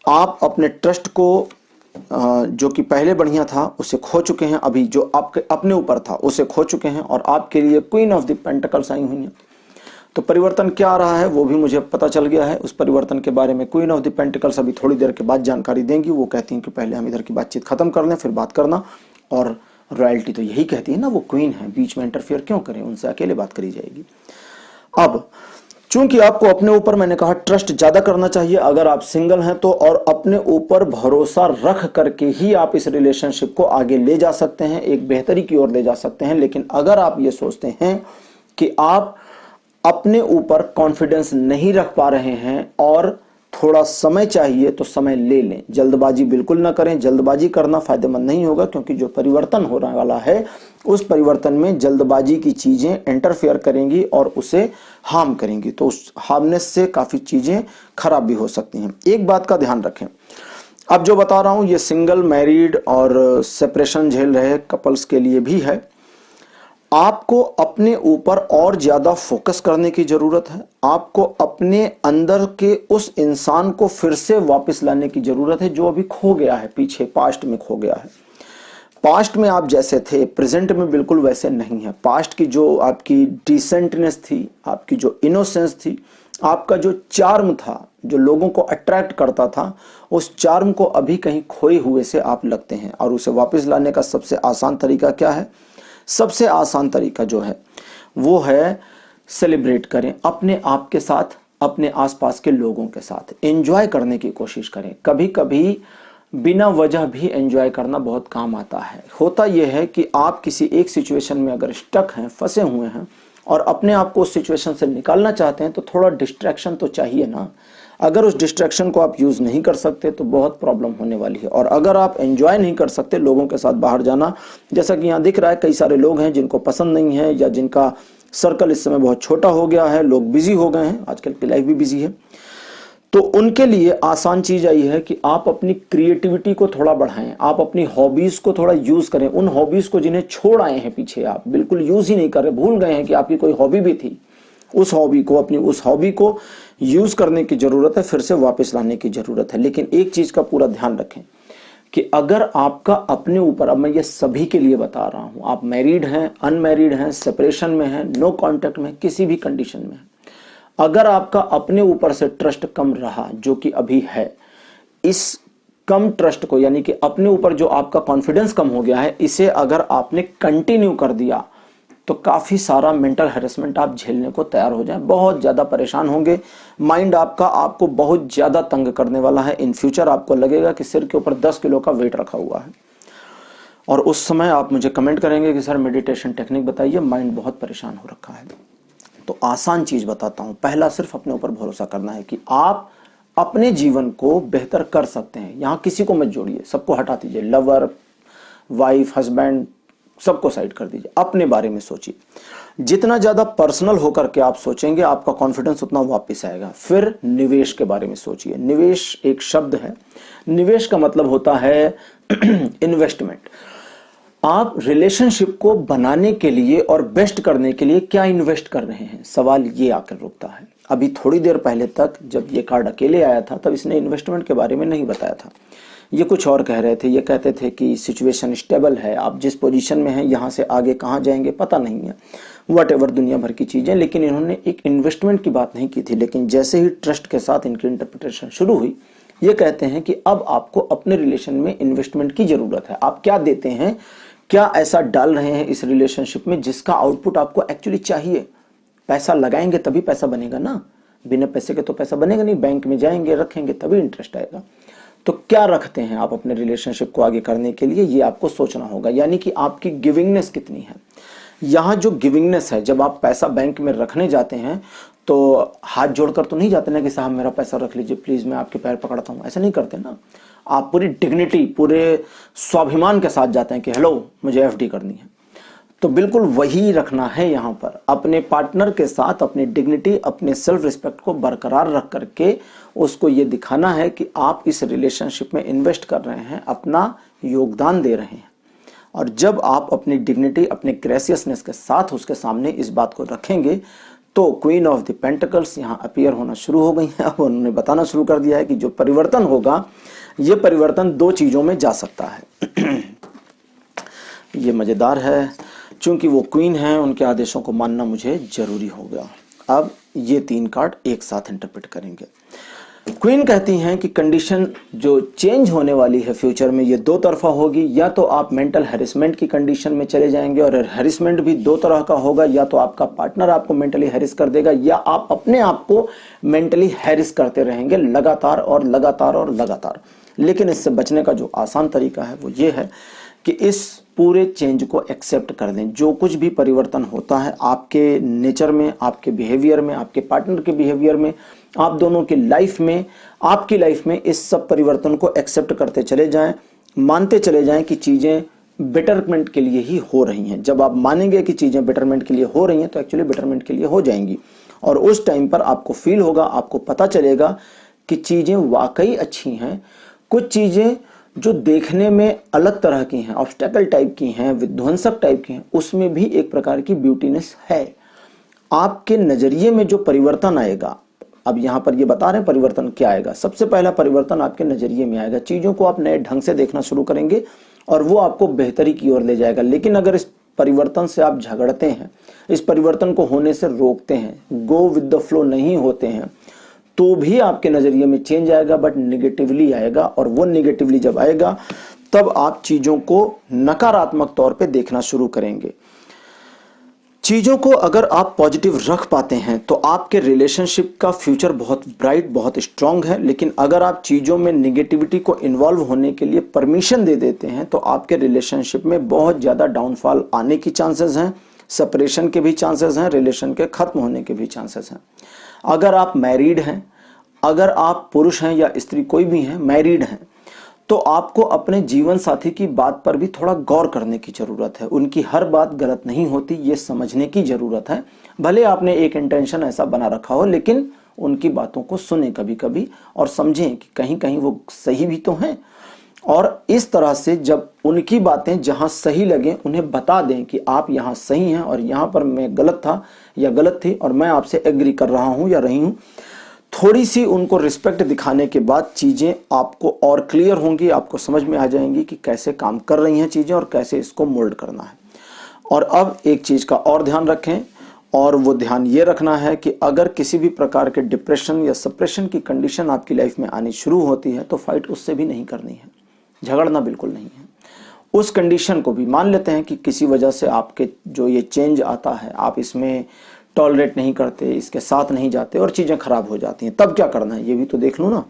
आप अपने ट्रस्ट को जो कि पहले बढ़िया था उसे खो चुके हैं, अभी जो आपके अपने ऊपर था उसे खो चुके हैं, और आपके लिए क्वीन ऑफ द पेंटिकल्स आई हुई है। तो परिवर्तन क्या आ रहा है वो भी मुझे पता चल गया है। उस परिवर्तन के बारे में क्वीन ऑफ द पेंटिकल्स अभी थोड़ी देर के बाद जानकारी देंगी। वो कहती हैं कि पहले हम इधर की बातचीत खत्म कर लें फिर बात करना, और रॉयल्टी तो यही कहती है ना, वो क्वीन है, बीच में इंटरफेयर क्यों करें, उनसे अकेले बात करी जाएगी। अब चूंकि आपको अपने ऊपर, मैंने कहा, ट्रस्ट ज्यादा करना चाहिए अगर आप सिंगल हैं तो, और अपने ऊपर भरोसा रख करके ही आप इस रिलेशनशिप को आगे ले जा सकते हैं, एक बेहतरी की ओर ले जा सकते हैं। लेकिन अगर आप ये सोचते हैं कि आप अपने ऊपर कॉन्फिडेंस नहीं रख पा रहे हैं और थोड़ा समय चाहिए, तो समय ले लें, जल्दबाजी बिल्कुल ना करें। जल्दबाजी करना फायदेमंद नहीं होगा, क्योंकि जो परिवर्तन होने वाला है उस परिवर्तन में जल्दबाजी की चीजें इंटरफेयर करेंगी और उसे हार्म करेंगी, तो उस हार्मनेस से काफी चीजें खराब भी हो सकती हैं। एक बात का ध्यान रखें, अब जो बता रहा हूं ये सिंगल, मैरिड और सेपरेशन झेल रहे कपल्स के लिए भी है। आपको अपने ऊपर और ज्यादा फोकस करने की जरूरत है। आपको अपने अंदर के उस इंसान को फिर से वापस लाने की जरूरत है जो अभी खो गया है, पीछे पास्ट में खो गया है। पास्ट में आप जैसे थे प्रेजेंट में बिल्कुल वैसे नहीं है। पास्ट की जो आपकी डिसेंटनेस थी, आपकी जो इनोसेंस थी, आपका जो चार्म था, जो लोगों को अट्रैक्ट करता था, उस चार्म को अभी कहीं खोए हुए से आप लगते हैं। और उसे वापस लाने का सबसे आसान तरीका क्या है? सबसे आसान तरीका जो है वो है सेलिब्रेट करें अपने आप के साथ, अपने आसपास के लोगों के साथ एंजॉय करने की कोशिश करें। कभी कभी बिना वजह भी एंजॉय करना बहुत काम आता है। होता यह है कि आप किसी एक सिचुएशन में अगर स्टक हैं, फंसे हुए हैं, और अपने आप को उस सिचुएशन से निकालना चाहते हैं, तो थोड़ा डिस्ट्रैक्शन तो चाहिए ना। अगर उस डिस्ट्रैक्शन को आप यूज नहीं कर सकते तो बहुत प्रॉब्लम होने वाली है। और अगर आप एंजॉय नहीं कर सकते लोगों के साथ बाहर जाना, जैसा कि यहाँ दिख रहा है, कई सारे लोग हैं जिनको पसंद नहीं है, या जिनका सर्कल इस समय बहुत छोटा हो गया है, लोग बिजी हो गए हैं, आजकल की लाइफ भी बिजी है, तो उनके लिए आसान चीज आई है कि आप अपनी क्रिएटिविटी को थोड़ा बढ़ाएं, आप अपनी हॉबीज को थोड़ा यूज करें। उन हॉबीज को जिन्हें छोड़ आए हैं पीछे, आप बिल्कुल यूज ही नहीं कर रहे, भूल गए हैं कि आपकी कोई हॉबी भी थी, उस हॉबी को, अपनी उस हॉबी को यूज करने की जरूरत है, फिर से वापस लाने की जरूरत है। लेकिन एक चीज का पूरा ध्यान रखें कि अगर आपका अपने ऊपर, अब मैं ये सभी के लिए बता रहा हूं, आप मैरिड हैं, अनमैरिड हैं, सेपरेशन में हैं, नो कॉन्टेक्ट में, किसी भी कंडीशन में है, अगर आपका अपने ऊपर से ट्रस्ट कम रहा, जो कि अभी है, इस कम ट्रस्ट को, यानी कि अपने ऊपर जो आपका कॉन्फिडेंस कम हो गया है, इसे अगर आपने कंटिन्यू कर दिया तो काफी सारा मेंटल हैरेसमेंट आप झेलने को तैयार हो जाए, बहुत ज्यादा परेशान होंगे। माइंड आपका आपको बहुत ज्यादा तंग करने वाला है। इन फ्यूचर आपको लगेगा कि सिर के ऊपर 10 किलो का वेट रखा हुआ है, और उस समय आप मुझे कमेंट करेंगे कि सर मेडिटेशन टेक्निक बताइए, माइंड बहुत परेशान हो रखा है। तो आसान चीज बताता हूं, पहला सिर्फ अपने ऊपर भरोसा करना है कि आप अपने जीवन को बेहतर कर सकते हैं। यहां किसी को मत जोड़िए, सबको हटा दीजिए, लवर, वाइफ, हस्बैंड, सबको साइड कर दीजिए, अपने बारे में सोचिए। जितना ज्यादा पर्सनल होकर के आप सोचेंगे, आपका कॉन्फिडेंस उतना वापस आएगा। फिर निवेश के बारे में सोचिए। निवेश एक शब्द है, निवेश का मतलब होता है इन्वेस्टमेंट। आप रिलेशनशिप को बनाने के लिए और बेस्ट करने के लिए क्या इन्वेस्ट कर रहे हैं, सवाल ये आकर रुकता है। अभी थोड़ी देर पहले तक जब ये कार्ड अकेले आया था तब इसने इन्वेस्टमेंट के बारे में नहीं बताया था, ये कुछ और कह रहे थे। ये कहते थे कि सिचुएशन स्टेबल है, आप जिस पोजीशन में हैं यहाँ से आगे कहाँ जाएंगे पता नहीं है, व्हाटएवर दुनिया भर की चीजें, लेकिन इन्होंने एक इन्वेस्टमेंट की बात नहीं की थी। लेकिन जैसे ही ट्रस्ट के साथ इनकी इंटरप्रिटेशन शुरू हुई, ये कहते हैं कि अब आपको अपने रिलेशन में इन्वेस्टमेंट की जरूरत है। आप क्या देते हैं, क्या ऐसा डाल रहे हैं इस रिलेशनशिप में जिसका आउटपुट आपको एक्चुअली चाहिए। पैसा लगाएंगे तभी पैसा बनेगा ना, बिना पैसे के तो पैसा बनेगा नहीं। बैंक में जाएंगे, रखेंगे तभी इंटरेस्ट आएगा। तो क्या रखते हैं आप अपने रिलेशनशिप को आगे करने के लिए, ये आपको सोचना होगा। यानी कि आपकी गिविंगनेस कितनी है। यहाँ जो गिविंगनेस है, जब आप पैसा बैंक में रखने जाते हैं तो हाथ जोड़कर तो नहीं जाते ना कि साहब मेरा पैसा रख लीजिए प्लीज, मैं आपके पैर पकड़ता हूँ, ऐसा नहीं करते ना। आप पूरी डिग्निटी, पूरे स्वाभिमान के साथ जाते हैं कि हेलो मुझे एफडी करनी है। तो बिल्कुल वही रखना है यहाँ पर, अपने पार्टनर के साथ अपनी डिग्निटी, अपने सेल्फ रिस्पेक्ट को बरकरार रख करके उसको ये दिखाना है कि आप इस रिलेशनशिप में इन्वेस्ट कर रहे हैं, अपना योगदान दे रहे हैं। और जब आप अपनी डिग्निटी, अपने ग्रेसियसनेस के साथ उसके सामने इस बात को रखेंगे तो क्वीन ऑफ द पेंटिकल्स यहाँ अपीयर होना शुरू हो गई है। अब उन्होंने बताना शुरू कर दिया है कि जो परिवर्तन होगा, ये परिवर्तन दो चीजों में जा सकता है। ये मजेदार है, चूंकि वो क्वीन है उनके आदेशों को मानना मुझे जरूरी होगा। अब ये तीन कार्ड एक साथ इंटरप्रेट करेंगे। क्वीन कहती हैं कि कंडीशन जो चेंज होने वाली है फ्यूचर में, ये दो तरफा होगी। या तो आप मेंटल हैरेसमेंट की कंडीशन में चले जाएंगे, और हैरेसमेंट भी दो तरह का होगा। या तो आपका पार्टनर आपको मेंटली हैरिस कर देगा, या आप अपने आप को मेंटली हैरिस करते रहेंगे लगातार और लगातार और लगातार। लेकिन इससे बचने का जो आसान तरीका है वो ये है कि इस पूरे चेंज को एक्सेप्ट कर दें। जो कुछ भी परिवर्तन होता है आपके नेचर में, आपके बिहेवियर में, आपके पार्टनर के बिहेवियर में, आप दोनों की लाइफ में, आपकी लाइफ में, इस सब परिवर्तन को एक्सेप्ट करते चले जाएं, मानते चले जाएं कि चीजें बेटरमेंट के लिए ही हो रही हैं। जब आप मानेंगे कि चीजें बेटरमेंट के लिए हो रही हैं तो एक्चुअली बेटरमेंट के लिए हो जाएंगी। और उस टाइम पर आपको फील होगा, आपको पता चलेगा कि चीजें वाकई अच्छी हैं। कुछ चीजें जो देखने में अलग तरह की हैं, ऑब्स्टेकल टाइप की हैं, विध्वंसक टाइप की हैं, उसमें भी एक प्रकार की ब्यूटीनेस है। आपके नजरिए में जो परिवर्तन आएगा, अब यहां पर ये बता रहे हैं परिवर्तन क्या आएगा। सबसे पहला परिवर्तन आपके नजरिए में आएगा। चीजों को आप नए ढंग से देखना शुरू करेंगे और वो आपको बेहतरी की ओर ले जाएगा। लेकिन अगर इस परिवर्तन से आप झगड़ते हैं, इस परिवर्तन को होने से रोकते हैं, गो विद द फ्लो नहीं होते हैं, तो भी आपके नजरिए में चेंज आएगा, बट निगेटिवली आएगा। और वो निगेटिवली जब आएगा तब आप चीजों को नकारात्मक तौर पे देखना शुरू करेंगे। चीजों को अगर आप पॉजिटिव रख पाते हैं तो आपके रिलेशनशिप का फ्यूचर बहुत ब्राइट, बहुत स्ट्रांग है। लेकिन अगर आप चीजों में निगेटिविटी को इन्वॉल्व होने के लिए परमिशन दे देते हैं तो आपके रिलेशनशिप में बहुत ज्यादा डाउनफॉल आने की चांसेस हैं, सेपरेशन के भी चांसेस हैं, रिलेशन के खत्म होने के भी चांसेस हैं। अगर आप मैरिड हैं, अगर आप पुरुष हैं या स्त्री कोई भी हैं, मैरिड हैं, तो आपको अपने जीवन साथी की बात पर भी थोड़ा गौर करने की जरूरत है। उनकी हर बात गलत नहीं होती, ये समझने की जरूरत है। भले आपने एक इंटेंशन ऐसा बना रखा हो, लेकिन उनकी बातों को सुने कभी कभी और समझें कि कहीं कहीं वो सही भी तो हैं। और इस तरह से जब उनकी बातें जहां सही लगे उन्हें बता दें कि आप यहाँ सही हैं और यहाँ पर मैं गलत था या गलत थी और मैं आपसे एग्री कर रहा हूं या रही हूं। थोड़ी सी उनको रिस्पेक्ट दिखाने के बाद चीजें आपको और क्लियर होंगी, आपको समझ में आ जाएंगी कि कैसे काम कर रही हैं चीजें और कैसे इसको मोल्ड करना है। और अब एक चीज का और ध्यान रखें, और वो ध्यान ये रखना है कि अगर किसी भी प्रकार के डिप्रेशन या सप्रेशन की कंडीशन आपकी लाइफ में आनी शुरू होती है तो फाइट उससे भी नहीं करनी है, झगड़ना बिल्कुल नहीं है। उस कंडीशन को भी मान लेते हैं कि किसी वजह से आपके जो ये चेंज आता है, आप इसमें टॉलरेट नहीं करते, इसके साथ नहीं जाते और चीजें खराब हो जाती हैं, तब क्या करना है ये भी तो देख लो ना।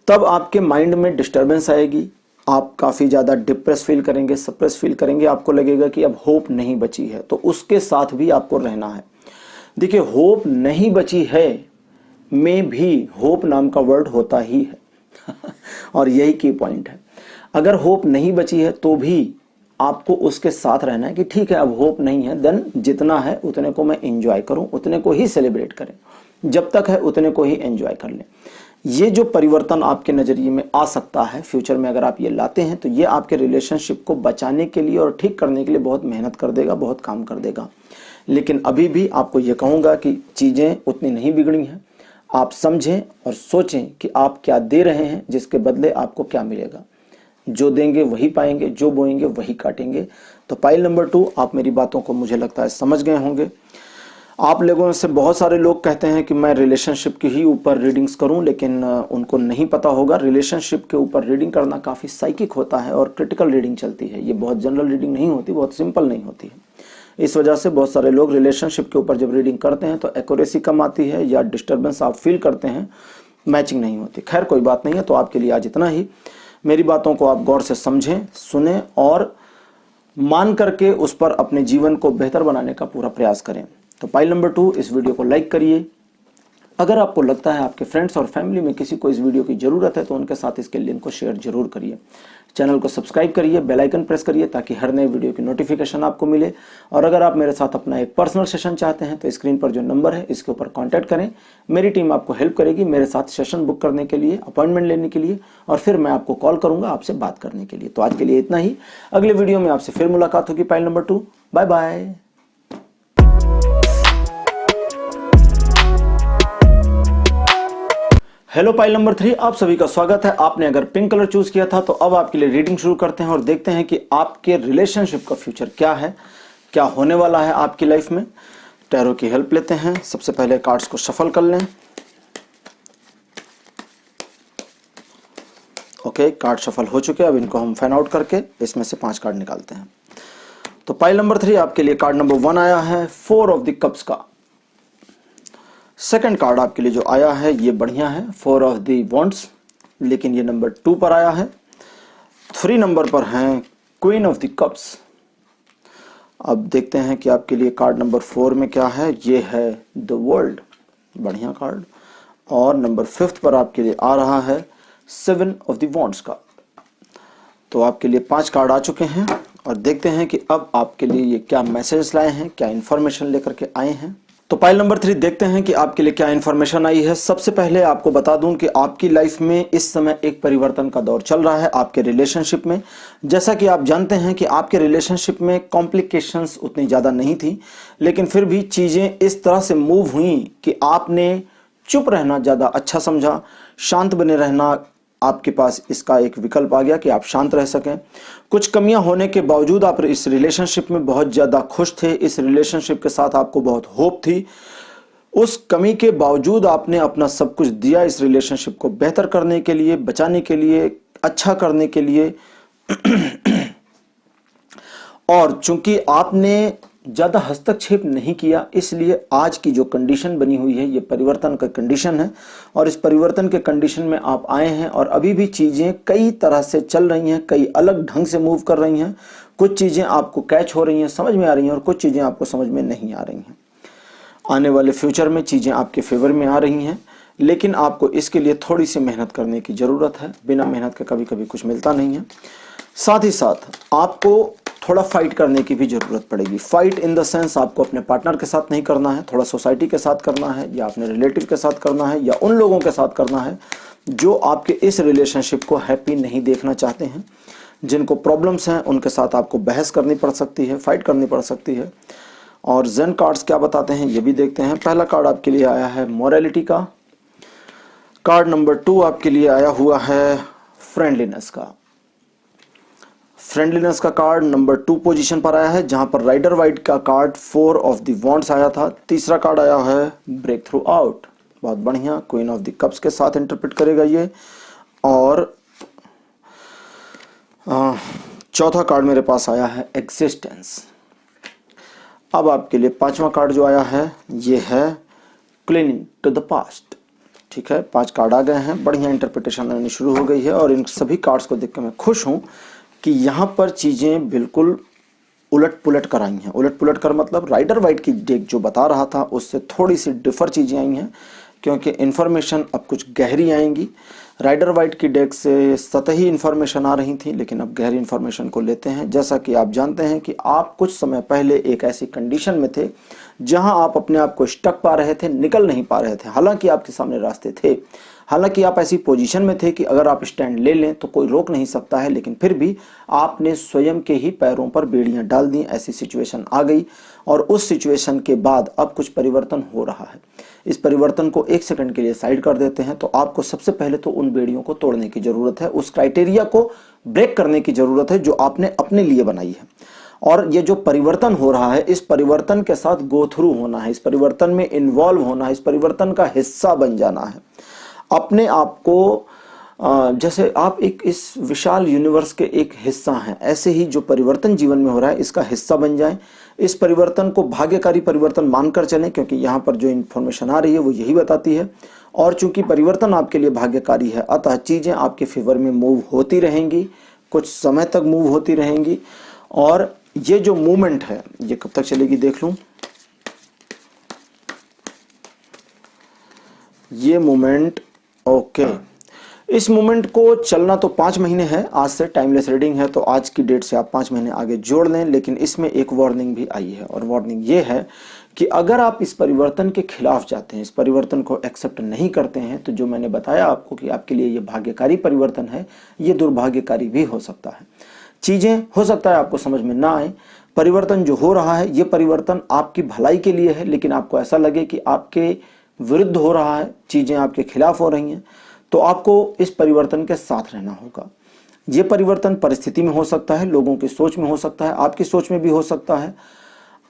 तब आपके माइंड में डिस्टर्बेंस आएगी, आप काफी ज्यादा डिप्रेस फील करेंगे, सप्रेस फील करेंगे, आपको लगेगा कि अब होप नहीं बची है। तो उसके साथ भी आपको रहना है। देखिए, होप नहीं बची है में भी होप नाम का वर्ड होता ही है और यही की पॉइंट है। अगर होप नहीं बची है तो भी आपको उसके साथ रहना है कि ठीक है अब होप नहीं है, देन जितना है उतने को मैं एंजॉय करूं, उतने को ही सेलिब्रेट करें, जब तक है उतने को ही एंजॉय कर लें। ये जो परिवर्तन आपके नजरिए में आ सकता है फ्यूचर में, अगर आप ये लाते हैं तो ये आपके रिलेशनशिप को बचाने के लिए और ठीक करने के लिए बहुत मेहनत कर देगा, बहुत काम कर देगा। लेकिन अभी भी आपको ये कहूंगा कि चीजें उतनी नहीं बिगड़ी हैं। आप समझें और सोचें कि आप क्या दे रहे हैं, जिसके बदले आपको क्या मिलेगा। जो देंगे वही पाएंगे, जो बोएंगे वही काटेंगे। तो पाइल नंबर 2, आप मेरी बातों को मुझे लगता है समझ गए होंगे। आप लोगों से बहुत सारे लोग कहते हैं कि मैं रिलेशनशिप के ही ऊपर रीडिंग्स करूं, लेकिन उनको नहीं पता होगा रिलेशनशिप के ऊपर रीडिंग करना काफ़ी साइकिक होता है और क्रिटिकल रीडिंग चलती है। ये बहुत जनरल रीडिंग नहीं होती, बहुत सिंपल नहीं होती है। इस वजह से बहुत सारे लोग रिलेशनशिप के ऊपर जब रीडिंग करते हैं तो एक्यूरेसी कम आती है या डिस्टर्बेंस आप फील करते हैं, मैचिंग नहीं होती। खैर कोई बात नहीं है। तो आपके लिए आज इतना ही। मेरी बातों को आप गौर से समझें, सुने और मान करके उस पर अपने जीवन को बेहतर बनाने का पूरा प्रयास करें। तो पाइल नंबर 2, इस वीडियो को लाइक करिए। अगर आपको लगता है आपके फ्रेंड्स और फैमिली में किसी को इस वीडियो की जरूरत है तो उनके साथ इसके लिंक को शेयर जरूर करिए। चैनल को सब्सक्राइब करिए, बेल आइकन प्रेस करिए ताकि हर नए वीडियो की नोटिफिकेशन आपको मिले। और अगर आप मेरे साथ अपना एक पर्सनल सेशन चाहते हैं तो स्क्रीन पर जो नंबर है इसके ऊपर कॉन्टैक्ट करें। मेरी टीम आपको हेल्प करेगी मेरे साथ सेशन बुक करने के लिए, अपॉइंटमेंट लेने के लिए, और फिर मैं आपको कॉल करूंगा आपसे बात करने के लिए। तो आज के लिए इतना ही। अगले वीडियो में आपसे फिर मुलाकात होगी। Pile number 2, bye bye. Hello pile number 3, आप सभी का स्वागत है। आपने अगर पिंक कलर चूज किया था तो अब आपके लिए रीडिंग शुरू करते हैं और देखते हैं कि आपके रिलेशनशिप का फ्यूचर क्या है, क्या होने वाला है आपकी लाइफ में। टैरो की हेल्प लेते हैं। सबसे पहले कार्ड्स को शफल कर लें। ओके, कार्ड शफल हो चुके हैं। अब इनको हम फैन आउट करके इसमें से 5 कार्ड निकालते हैं। तो पाइल नंबर 3 आपके लिए कार्ड नंबर 1 आया है, 4 ऑफ द कप्स का। सेकंड कार्ड आपके लिए जो आया है ये बढ़िया है, 4 ऑफ द वॉन्ड्स, लेकिन ये नंबर 2 पर आया है। 3 नंबर पर है क्वीन ऑफ द कप्स। अब देखते हैं कि आपके लिए कार्ड नंबर 4 में क्या है। ये है द वर्ल्ड, बढ़िया कार्ड। और नंबर 5 पर आपके लिए आ रहा है 7 ऑफ द वॉन्ड्स का। तो आपके लिए 5 कार्ड आ चुके हैं और देखते हैं कि अब आपके लिए ये क्या मैसेज लाए हैं, क्या इंफॉर्मेशन लेकर के आए हैं। तो पाइल नंबर 3 देखते हैं कि आपके लिए क्या इंफॉर्मेशन आई है। सबसे पहले आपको बता दूं कि आपकी लाइफ में इस समय एक परिवर्तन का दौर चल रहा है आपके रिलेशनशिप में। जैसा कि आप जानते हैं कि आपके रिलेशनशिप में कॉम्प्लिकेशंस उतनी ज़्यादा नहीं थी, लेकिन फिर भी चीज़ें इस तरह से मूव हुई कि आपने चुप रहना ज़्यादा अच्छा समझा, शांत बने रहना आपके पास इसका एक विकल्प आ गया कि आप शांत रह सकें। कुछ कमियां होने के बावजूद आप इस रिलेशनशिप में बहुत ज़्यादा खुश थे। इस रिलेशनशिप के साथ आपको बहुत होप थी। उस कमी के बावजूद आपने अपना सब कुछ दिया इस रिलेशनशिप को बेहतर करने के लिए, बचाने के लिए, अच्छा करने के लिए। और चूंकि आपने ज़्यादा हस्तक्षेप नहीं किया, इसलिए आज की जो कंडीशन बनी हुई है ये परिवर्तन का कंडीशन है। और इस परिवर्तन के कंडीशन में आप आए हैं और अभी भी चीज़ें कई तरह से चल रही हैं, कई अलग ढंग से मूव कर रही हैं। कुछ चीज़ें आपको कैच हो रही हैं, समझ में आ रही हैं, और कुछ चीज़ें आपको समझ में नहीं आ रही हैं। आने वाले फ्यूचर में चीज़ें आपके फेवर में आ रही हैं, लेकिन आपको इसके लिए थोड़ी सी मेहनत करने की ज़रूरत है। बिना मेहनत के कभी कभी कुछ मिलता नहीं है। साथ ही साथ आपको थोड़ा फाइट करने की भी जरूरत पड़ेगी। फाइट इन द सेंस आपको अपने पार्टनर के साथ नहीं करना है, थोड़ा सोसाइटी के साथ करना है, या अपने रिलेटिव के साथ करना है, या उन लोगों के साथ करना है जो आपके इस रिलेशनशिप को हैप्पी नहीं देखना चाहते हैं। जिनको प्रॉब्लम्स हैं उनके साथ आपको बहस करनी पड़ सकती है, फाइट करनी पड़ सकती है। और जेन कार्ड्स क्या बताते हैं ये भी देखते हैं। पहला कार्ड आपके लिए आया है मोरालिटी का। कार्ड नंबर 2 आपके लिए आया हुआ है फ्रेंडलीनेस का। फ्रेंडलीनेस का कार्ड नंबर 2 पोजीशन पर आया है, जहां पर राइडर वाइट का कार्ड 4 ऑफ द वॉन्ड्स आया था। तीसरा कार्ड आया है ब्रेक थ्रू आउट, बहुत बढ़िया, क्वीन ऑफ द कप्स के साथ इंटरप्रेट करेगा ये। और चौथा कार्ड मेरे पास आया है एग्जिस्टेंस। अब आपके लिए 5वां कार्ड जो आया है ये है क्लीनिंग टू द पास्ट। ठीक है, 5 कार्ड आ गए हैं, बढ़िया इंटरप्रिटेशन आनी शुरू हो गई है। और इन सभी कार्ड्स को देख कर मैं खुश हूं कि यहाँ पर चीज़ें बिल्कुल उलट पुलट कर आई हैं। उलट पुलट कर मतलब राइडर वाइट की डेक जो बता रहा था उससे थोड़ी सी डिफर चीज़ें आई हैं, क्योंकि इन्फॉर्मेशन अब कुछ गहरी आएंगी। राइडर वाइट की डेक से सतही इन्फॉर्मेशन आ रही थी, लेकिन अब गहरी इन्फॉर्मेशन को लेते हैं। जैसा कि आप जानते हैं कि आप कुछ समय पहले एक ऐसी कंडीशन में थे जहां आप अपने आप को स्टक पा रहे थे, निकल नहीं पा रहे थे। हालांकि आपके सामने रास्ते थे, हालांकि आप ऐसी पोजीशन में थे कि अगर आप स्टैंड ले लें तो कोई रोक नहीं सकता है, लेकिन फिर भी आपने स्वयं के ही पैरों पर बेड़ियां डाल दी। ऐसी सिचुएशन आ गई और उस सिचुएशन के बाद अब कुछ परिवर्तन हो रहा है। इस परिवर्तन को 1 सेकंड के लिए साइड कर देते हैं। तो आपको सबसे पहले तो उन बेड़ियों को तोड़ने की जरूरत है, उस क्राइटेरिया को ब्रेक करने की जरूरत है जो आपने अपने लिए बनाई है। और ये जो परिवर्तन हो रहा है, इस परिवर्तन के साथ गो थ्रू होना है, इस परिवर्तन में इन्वॉल्व होना है, इस परिवर्तन का हिस्सा बन जाना है। अपने आप को जैसे आप एक इस विशाल यूनिवर्स के एक हिस्सा हैं, ऐसे ही जो परिवर्तन जीवन में हो रहा है इसका हिस्सा बन जाएं। इस परिवर्तन को भाग्यकारी परिवर्तन मानकर चलें, क्योंकि यहाँ पर जो इन्फॉर्मेशन आ रही है वो यही बताती है। और चूंकि परिवर्तन आपके लिए भाग्यकारी है, अतः चीज़ें आपके फेवर में मूव होती रहेंगी, कुछ समय तक मूव होती रहेंगी। और ये जो मूवमेंट है ये कब तक चलेगी देख लूं। ये मूवमेंट ओके, इस मूवमेंट को चलना तो 5 महीने है। आज से टाइमलेस रीडिंग है तो आज की डेट से आप 5 महीने आगे जोड़ लें। लेकिन इसमें एक वार्निंग भी आई है, और वार्निंग ये है कि अगर आप इस परिवर्तन के खिलाफ जाते हैं, इस परिवर्तन को एक्सेप्ट नहीं करते हैं, तो जो मैंने बताया आपको कि आपके लिए ये भाग्यकारी परिवर्तन है, ये दुर्भाग्यकारी भी हो सकता है। चीजें हो सकता है आपको समझ में ना आए। परिवर्तन जो हो रहा है ये परिवर्तन आपकी भलाई के लिए है, लेकिन आपको ऐसा लगे कि आपके विरुद्ध हो रहा है, चीजें आपके खिलाफ हो रही हैं, तो आपको इस परिवर्तन के साथ रहना होगा। ये परिवर्तन परिस्थिति में हो सकता है, लोगों की सोच में हो सकता है, आपकी सोच में भी हो सकता है,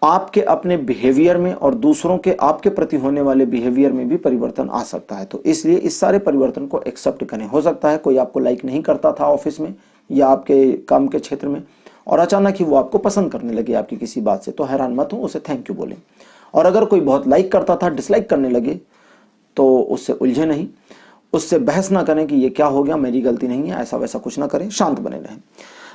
आपके अपने बिहेवियर में और दूसरों के आपके प्रति होने वाले बिहेवियर में भी परिवर्तन आ सकता है। तो इसलिए इस सारे परिवर्तन को एक्सेप्ट करें। हो सकता है कोई आपको लाइक नहीं करता था ऑफिस में या आपके काम के क्षेत्र में, और अचानक ही वो आपको पसंद करने लगे आपकी किसी बात से, तो हैरान मत हो, उसे थैंक यू बोलें। और अगर कोई बहुत लाइक करता था डिसलाइक करने लगे, तो उससे उलझे नहीं, उससे बहस ना करें कि ये क्या हो गया, मेरी गलती नहीं है, ऐसा वैसा कुछ ना करें, शांत बने रहें।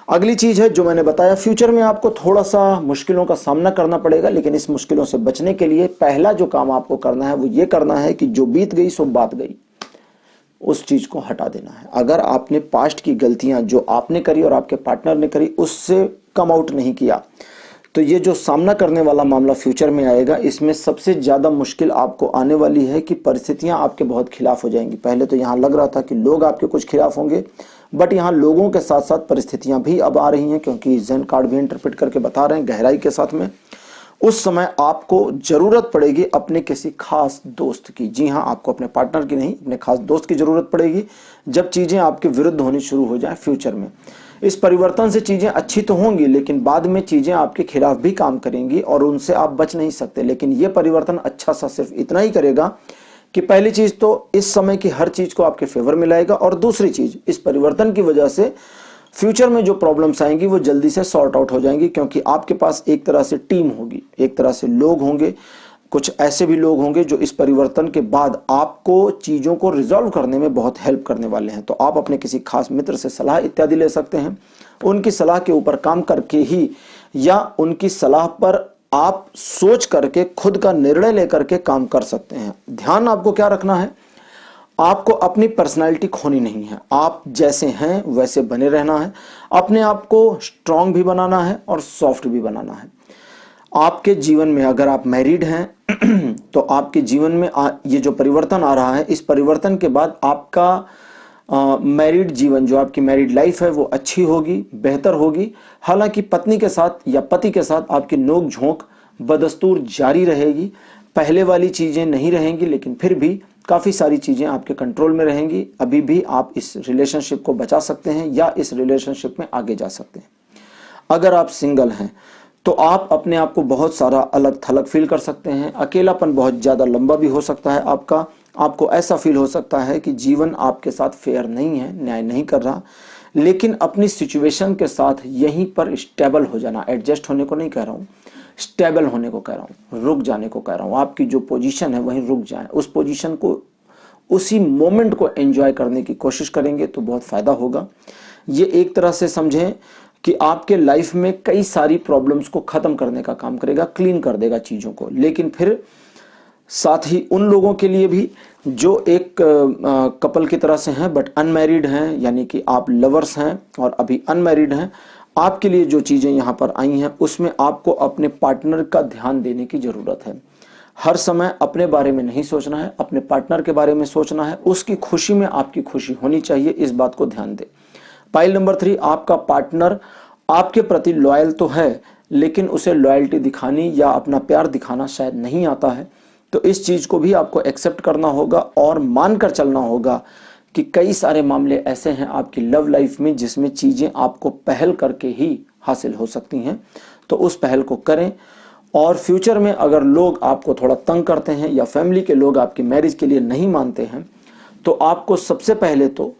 अगली चीज है जो मैंने बताया, फ्यूचर में आपको थोड़ा सा मुश्किलों का सामना करना पड़ेगा, लेकिन इस मुश्किलों से बचने के लिए पहला जो काम आपको करना है वो ये करना है कि जो बीत गई सो बात गई, उस चीज को हटा देना है। अगर आपने पास्ट की गलतियां जो आपने करी और आपके पार्टनर ने करी उससे कम आउट नहीं किया, तो ये जो सामना करने वाला मामला फ्यूचर में आएगा, इसमें सबसे ज्यादा मुश्किल आपको आने वाली है कि परिस्थितियां आपके बहुत खिलाफ हो जाएंगी। पहले तो यहाँ लग रहा था कि लोग आपके कुछ खिलाफ होंगे, बट यहाँ लोगों के साथ साथ परिस्थितियां भी अब आ रही हैं, क्योंकि ज़ेन कार्ड भी इंटरप्रेट करके बता रहे हैं गहराई के साथ में। उस समय आपको जरूरत पड़ेगी अपने किसी खास दोस्त की। जी हाँ, आपको अपने पार्टनर की नहीं, अपने खास दोस्त की जरूरत पड़ेगी जब चीजें आपके विरुद्ध होनी शुरू हो जाए फ्यूचर में। इस परिवर्तन से चीजें अच्छी तो होंगी, लेकिन बाद में चीजें आपके खिलाफ भी काम करेंगी और उनसे आप बच नहीं सकते। लेकिन यह परिवर्तन अच्छा सा सिर्फ इतना ही करेगा कि पहली चीज तो इस समय की हर चीज को आपके फेवर में लाएगा, और दूसरी चीज इस परिवर्तन की वजह से फ्यूचर में जो प्रॉब्लम्स आएंगी वो जल्दी से सॉर्ट आउट हो जाएंगी, क्योंकि आपके पास एक तरह से टीम होगी, एक तरह से लोग होंगे, कुछ ऐसे भी लोग होंगे जो इस परिवर्तन के बाद आपको चीज़ों को रिजॉल्व करने में बहुत हेल्प करने वाले हैं। तो आप अपने किसी खास मित्र से सलाह इत्यादि ले सकते हैं, उनकी सलाह के ऊपर काम करके ही या उनकी सलाह पर आप सोच करके खुद का निर्णय लेकर के काम कर सकते हैं। ध्यान आपको क्या रखना है, आपको अपनी पर्सनालिटी खोनी नहीं है, आप जैसे हैं वैसे बने रहना है, अपने आप को स्ट्रांग भी बनाना है और सॉफ्ट भी बनाना है। आपके जीवन में अगर आप मैरिड हैं तो आपके जीवन में ये जो परिवर्तन आ रहा है, इस परिवर्तन के बाद आपका मैरिड जीवन, जो आपकी मैरिड लाइफ है वो अच्छी होगी, बेहतर होगी। हालांकि पत्नी के साथ या पति के साथ आपकी नोक झोंक बदस्तूर जारी रहेगी, पहले वाली चीजें नहीं रहेंगी, लेकिन फिर भी काफी सारी चीजें आपके कंट्रोल में रहेंगी। अभी भी आप इस रिलेशनशिप को बचा सकते हैं या इस रिलेशनशिप में आगे जा सकते हैं। अगर आप सिंगल हैं तो आप अपने आप को बहुत सारा अलग थलग फील कर सकते हैं, अकेलापन बहुत ज़्यादा लंबा भी हो सकता है आपका, आपको ऐसा फील हो सकता है कि जीवन आपके साथ फेयर नहीं है, न्याय नहीं कर रहा। लेकिन अपनी सिचुएशन के साथ यहीं पर स्टेबल हो जाना, एडजस्ट होने को नहीं कह रहा हूँ, स्टेबल होने को कह रहा हूँ, रुक जाने को कह रहा हूँ। आपकी जो पोजीशन है वहीं रुक जाए, उस पोजीशन को, उसी मोमेंट को एंजॉय करने की कोशिश करेंगे तो बहुत फ़ायदा होगा। ये एक तरह से समझें कि आपके लाइफ में कई सारी प्रॉब्लम्स को ख़त्म करने का काम करेगा, क्लीन कर देगा चीज़ों को। लेकिन फिर साथ ही उन लोगों के लिए भी जो एक कपल की तरह से हैं बट अनमैरिड हैं, यानी कि आप लवर्स हैं और अभी अनमैरिड हैं, आपके लिए जो चीज़ें यहाँ पर आई हैं उसमें आपको अपने पार्टनर का ध्यान देने की ज़रूरत है। हर समय अपने बारे में नहीं सोचना है, अपने पार्टनर के बारे में सोचना है, उसकी खुशी में आपकी खुशी होनी चाहिए, इस बात को ध्यान दें। पाइल नंबर 3, आपका पार्टनर आपके प्रति लॉयल तो है, लेकिन उसे लॉयल्टी दिखानी या अपना प्यार दिखाना शायद नहीं आता है। तो इस चीज़ को भी आपको एक्सेप्ट करना होगा और मानकर चलना होगा कि कई सारे मामले ऐसे हैं आपकी लव लाइफ में जिसमें चीज़ें आपको पहल करके ही हासिल हो सकती हैं। तो उस पहल को करें। और फ्यूचर में अगर लोग आपको थोड़ा तंग करते हैं या फैमिली के लोग आपकी मैरिज के लिए नहीं मानते हैं, तो आपको सबसे पहले तो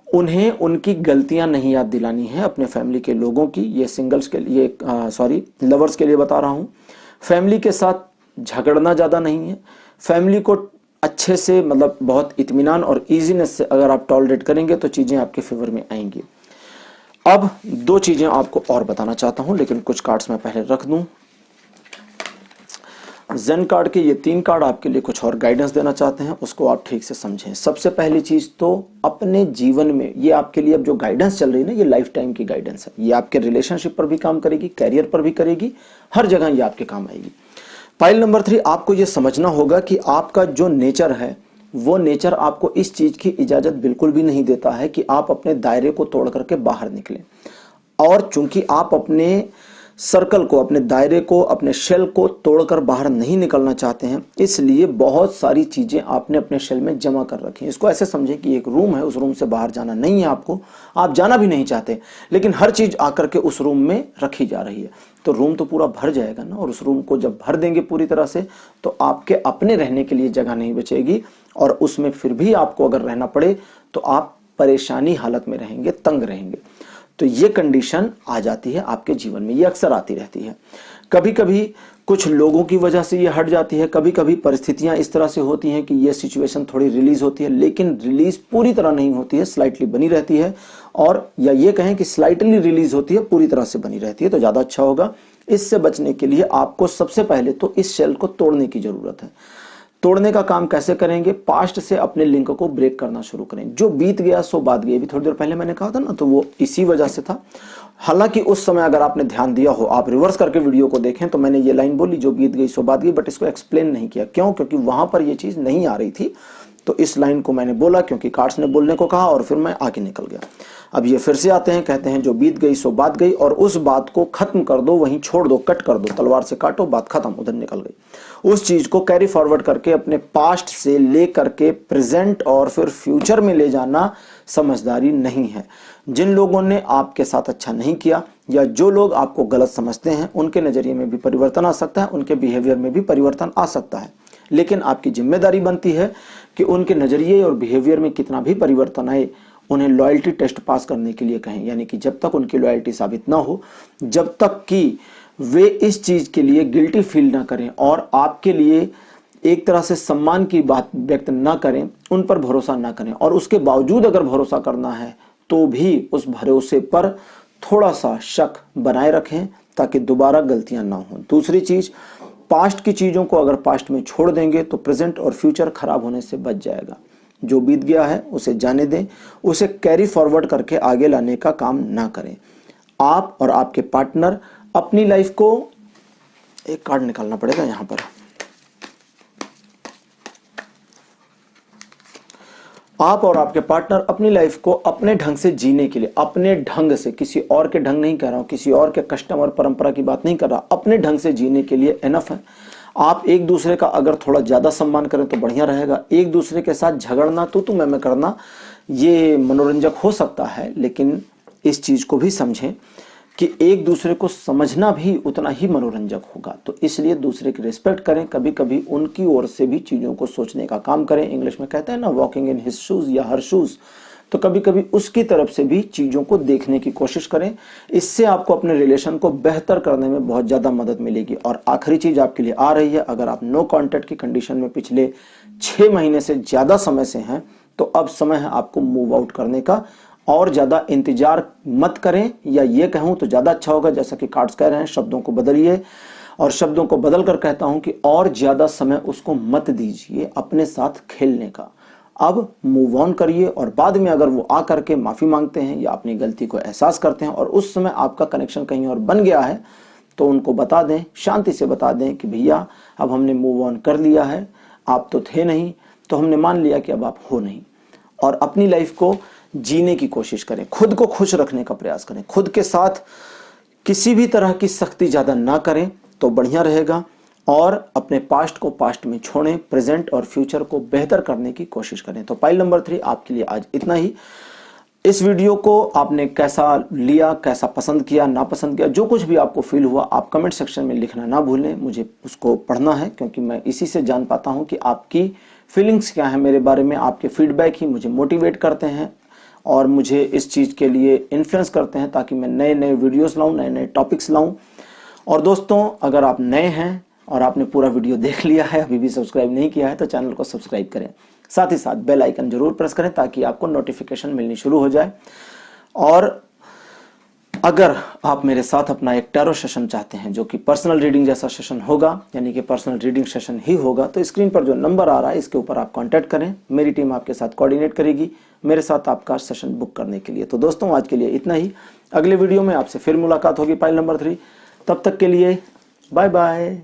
उन्हें उनकी गलतियां नहीं याद दिलानी है अपने फैमिली के लोगों की। ये सिंगल्स के लिए, लवर्स के लिए बता रहा हूं। फैमिली के साथ झगड़ना ज़्यादा नहीं है। फैमिली को अच्छे से, मतलब बहुत इत्मीनान और ईजीनेस से अगर आप टॉलरेट करेंगे तो चीज़ें आपके फेवर में आएंगी। अब दो चीज़ें आपको और बताना चाहता हूं, लेकिन कुछ कार्ड्स मैं पहले रख दूं। जेन कार्ड के ये 3 कार्ड आपके लिए कुछ और गाइडेंस देना चाहते हैं, उसको आप ठीक से समझें। सबसे पहली चीज तो अपने जीवन में, ये आपके लिए अब जो गाइडेंस चल रही है ना, ये लाइफ टाइम की गाइडेंस है। ये आपके रिलेशनशिप पर भी काम करेगी, कैरियर पर भी करेगी, हर जगह ये आपके काम आएगी। पाइल नंबर 3, आपको ये समझना होगा कि आपका जो नेचर है, वो नेचर आपको इस चीज की इजाजत बिल्कुल भी नहीं देता है कि आप अपने दायरे को तोड़ करके बाहर निकलें। और चूंकि आप अपने सर्कल को, अपने दायरे को, अपने शेल को तोड़कर बाहर नहीं निकलना चाहते हैं, इसलिए बहुत सारी चीजें आपने अपने शेल में जमा कर रखी हैं। इसको ऐसे समझें कि एक रूम है, उस रूम से बाहर जाना नहीं है आपको, आप जाना भी नहीं चाहते, लेकिन हर चीज आकर के उस रूम में रखी जा रही है। तो रूम तो पूरा भर जाएगा ना, और उस रूम को जब भर देंगे पूरी तरह से, तो आपके अपने रहने के लिए जगह नहीं बचेगी, और उसमें फिर भी आपको अगर रहना पड़े तो आप परेशानी हालत में रहेंगे, तंग रहेंगे। तो ये कंडीशन आ जाती है आपके जीवन में, ये अक्सर आती रहती है। कभी कभी कुछ लोगों की वजह से ये हट जाती है, कभी कभी परिस्थितियां इस तरह से होती हैं कि ये सिचुएशन थोड़ी रिलीज होती है, लेकिन रिलीज पूरी तरह नहीं होती है, स्लाइटली बनी रहती है। और या ये कहें कि स्लाइटली रिलीज होती है, पूरी तरह से बनी रहती है, तो ज़्यादा अच्छा होगा। इससे बचने के लिए आपको सबसे पहले तो इस शेल को तोड़ने की जरूरत है। तोड़ने का काम कैसे करेंगे? पास्ट से अपने लिंक को ब्रेक करना शुरू करें। जो बीत गया सो बात गई, अभी थोड़ी देर पहले मैंने कहा था ना, तो वो इसी वजह से था। हालांकि उस समय अगर आपने ध्यान दिया हो, आप रिवर्स करके वीडियो को देखें, तो मैंने ये लाइन बोली, जो बीत गई सो बात गई, बट इसको एक्सप्लेन नहीं किया। क्यों? क्योंकि वहां पर ये चीज नहीं आ रही थी। तो इस लाइन को मैंने बोला क्योंकि कार्ड्स ने बोलने को कहा, और फिर मैं आगे निकल गया। अब ये फिर से आते हैं, कहते हैं जो बीत गई सो बात गई, और उस बात को खत्म कर दो, वहीं छोड़ दो, कट कर दो, तलवार से काटो, बात खत्म, उधर निकल गई। उस चीज को कैरी फॉरवर्ड करके अपने पास्ट से ले करके प्रेजेंट और फिर फ्यूचर में ले जाना समझदारी नहीं है। जिन लोगों ने आपके साथ अच्छा नहीं किया, या जो लोग आपको गलत समझते हैं, उनके नजरिए में भी परिवर्तन आ सकता है, उनके बिहेवियर में भी परिवर्तन आ सकता है। लेकिन आपकी जिम्मेदारी बनती है कि उनके नजरिए और बिहेवियर में कितना भी परिवर्तन आए, उन्हें लॉयल्टी टेस्ट पास करने के लिए कहें। यानी कि जब तक उनकी लॉयल्टी साबित ना हो, जब तक कि वे इस चीज के लिए गिल्टी फील ना करें और आपके लिए एक तरह से सम्मान की बात व्यक्त ना करें, उन पर भरोसा ना करें। और उसके बावजूद अगर भरोसा करना है तो भी उस भरोसे पर थोड़ा सा शक बनाए रखें, ताकि दोबारा गलतियां ना हो। दूसरी चीज, पास्ट की चीजों को अगर पास्ट में छोड़ देंगे तो प्रेजेंट और फ्यूचर खराब होने से बच जाएगा। जो बीत गया है उसे जाने दें, उसे कैरी फॉरवर्ड करके आगे लाने का काम ना करें। आप और आपके पार्टनर अपनी लाइफ को, एक कार्ड निकालना पड़ेगा यहां पर, आप और आपके पार्टनर अपनी लाइफ को अपने ढंग से जीने के लिए, अपने ढंग से, किसी और के ढंग नहीं कह रहा हूं, किसी और के कस्टम और परंपरा की बात नहीं कर रहा, अपने ढंग से जीने के लिए एनफ है। आप एक दूसरे का अगर थोड़ा ज्यादा सम्मान करें तो बढ़िया रहेगा। एक दूसरे के साथ झगड़ना, तू मैं करना, ये मनोरंजक हो सकता है, लेकिन इस चीज को भी समझें कि एक दूसरे को समझना भी उतना ही मनोरंजक होगा। तो इसलिए दूसरे की रिस्पेक्ट करें, कभी कभी उनकी ओर से भी चीजों को सोचने का काम करें। इंग्लिश में कहते हैं ना, वॉकिंग इन हिज शूज या हर शूज, तो कभी कभी उसकी तरफ से भी चीजों को देखने की कोशिश करें। इससे आपको अपने रिलेशन को बेहतर करने में बहुत ज्यादा मदद मिलेगी। और आखिरी चीज आपके लिए आ रही है, अगर आप नो कॉन्टैक्ट की कंडीशन में पिछले 6 महीने से ज्यादा समय से हैं, तो अब समय है आपको मूव आउट करने का। और ज्यादा इंतजार मत करें, या ये कहूं तो ज्यादा अच्छा होगा, जैसा कि कार्ड्स कह रहे हैं, शब्दों को बदलिए। और शब्दों को बदल कर कहता हूं कि और ज्यादा समय उसको मत दीजिए अपने साथ खेलने का। अब मूव ऑन करिए, और बाद में अगर वो आकर के माफी मांगते हैं या अपनी गलती को एहसास करते हैं और उस समय आपका कनेक्शन कहीं और बन गया है, तो उनको बता दें, शांति से बता दें कि भैया अब हमने मूव ऑन कर लिया है, आप तो थे नहीं, तो हमने मान लिया कि अब आप हो नहीं। और अपनी लाइफ को जीने की कोशिश करें, खुद को खुश रखने का प्रयास करें, खुद के साथ किसी भी तरह की सख्ती ज्यादा ना करें तो बढ़िया रहेगा। और अपने पास्ट को पास्ट में छोड़ें, प्रेजेंट और फ्यूचर को बेहतर करने की कोशिश करें। तो पाइल नंबर 3 आपके लिए आज इतना ही। इस वीडियो को आपने कैसा लिया, कैसा पसंद किया, ना पसंद किया, जो कुछ भी आपको फील हुआ आप कमेंट सेक्शन में लिखना ना भूलें। मुझे उसको पढ़ना है, क्योंकि मैं इसी से जान पाता हूं कि आपकी फीलिंग्स क्या है मेरे बारे में। आपके फीडबैक ही मुझे मोटिवेट करते हैं और मुझे इस चीज़ के लिए इन्फ्लुएंस करते हैं, ताकि मैं नए नए वीडियोस लाऊं, नए नए टॉपिक्स लाऊं। और दोस्तों, अगर आप नए हैं और आपने पूरा वीडियो देख लिया है, अभी भी सब्सक्राइब नहीं किया है, तो चैनल को सब्सक्राइब करें। साथ ही साथ बेल आइकन जरूर प्रेस करें, ताकि आपको नोटिफिकेशन मिलनी शुरू हो जाए। और अगर आप मेरे साथ अपना एक टैरो सेशन चाहते हैं, जो कि पर्सनल रीडिंग जैसा सेशन होगा, यानी कि पर्सनल रीडिंग सेशन ही होगा, तो स्क्रीन पर जो नंबर आ रहा है इसके ऊपर आप कांटेक्ट करें। मेरी टीम आपके साथ कोऑर्डिनेट करेगी मेरे साथ आपका सेशन बुक करने के लिए। तो दोस्तों, आज के लिए इतना ही। अगले वीडियो में आपसे फिर मुलाकात होगी, पाइल नंबर 3। तब तक के लिए बाय बाय।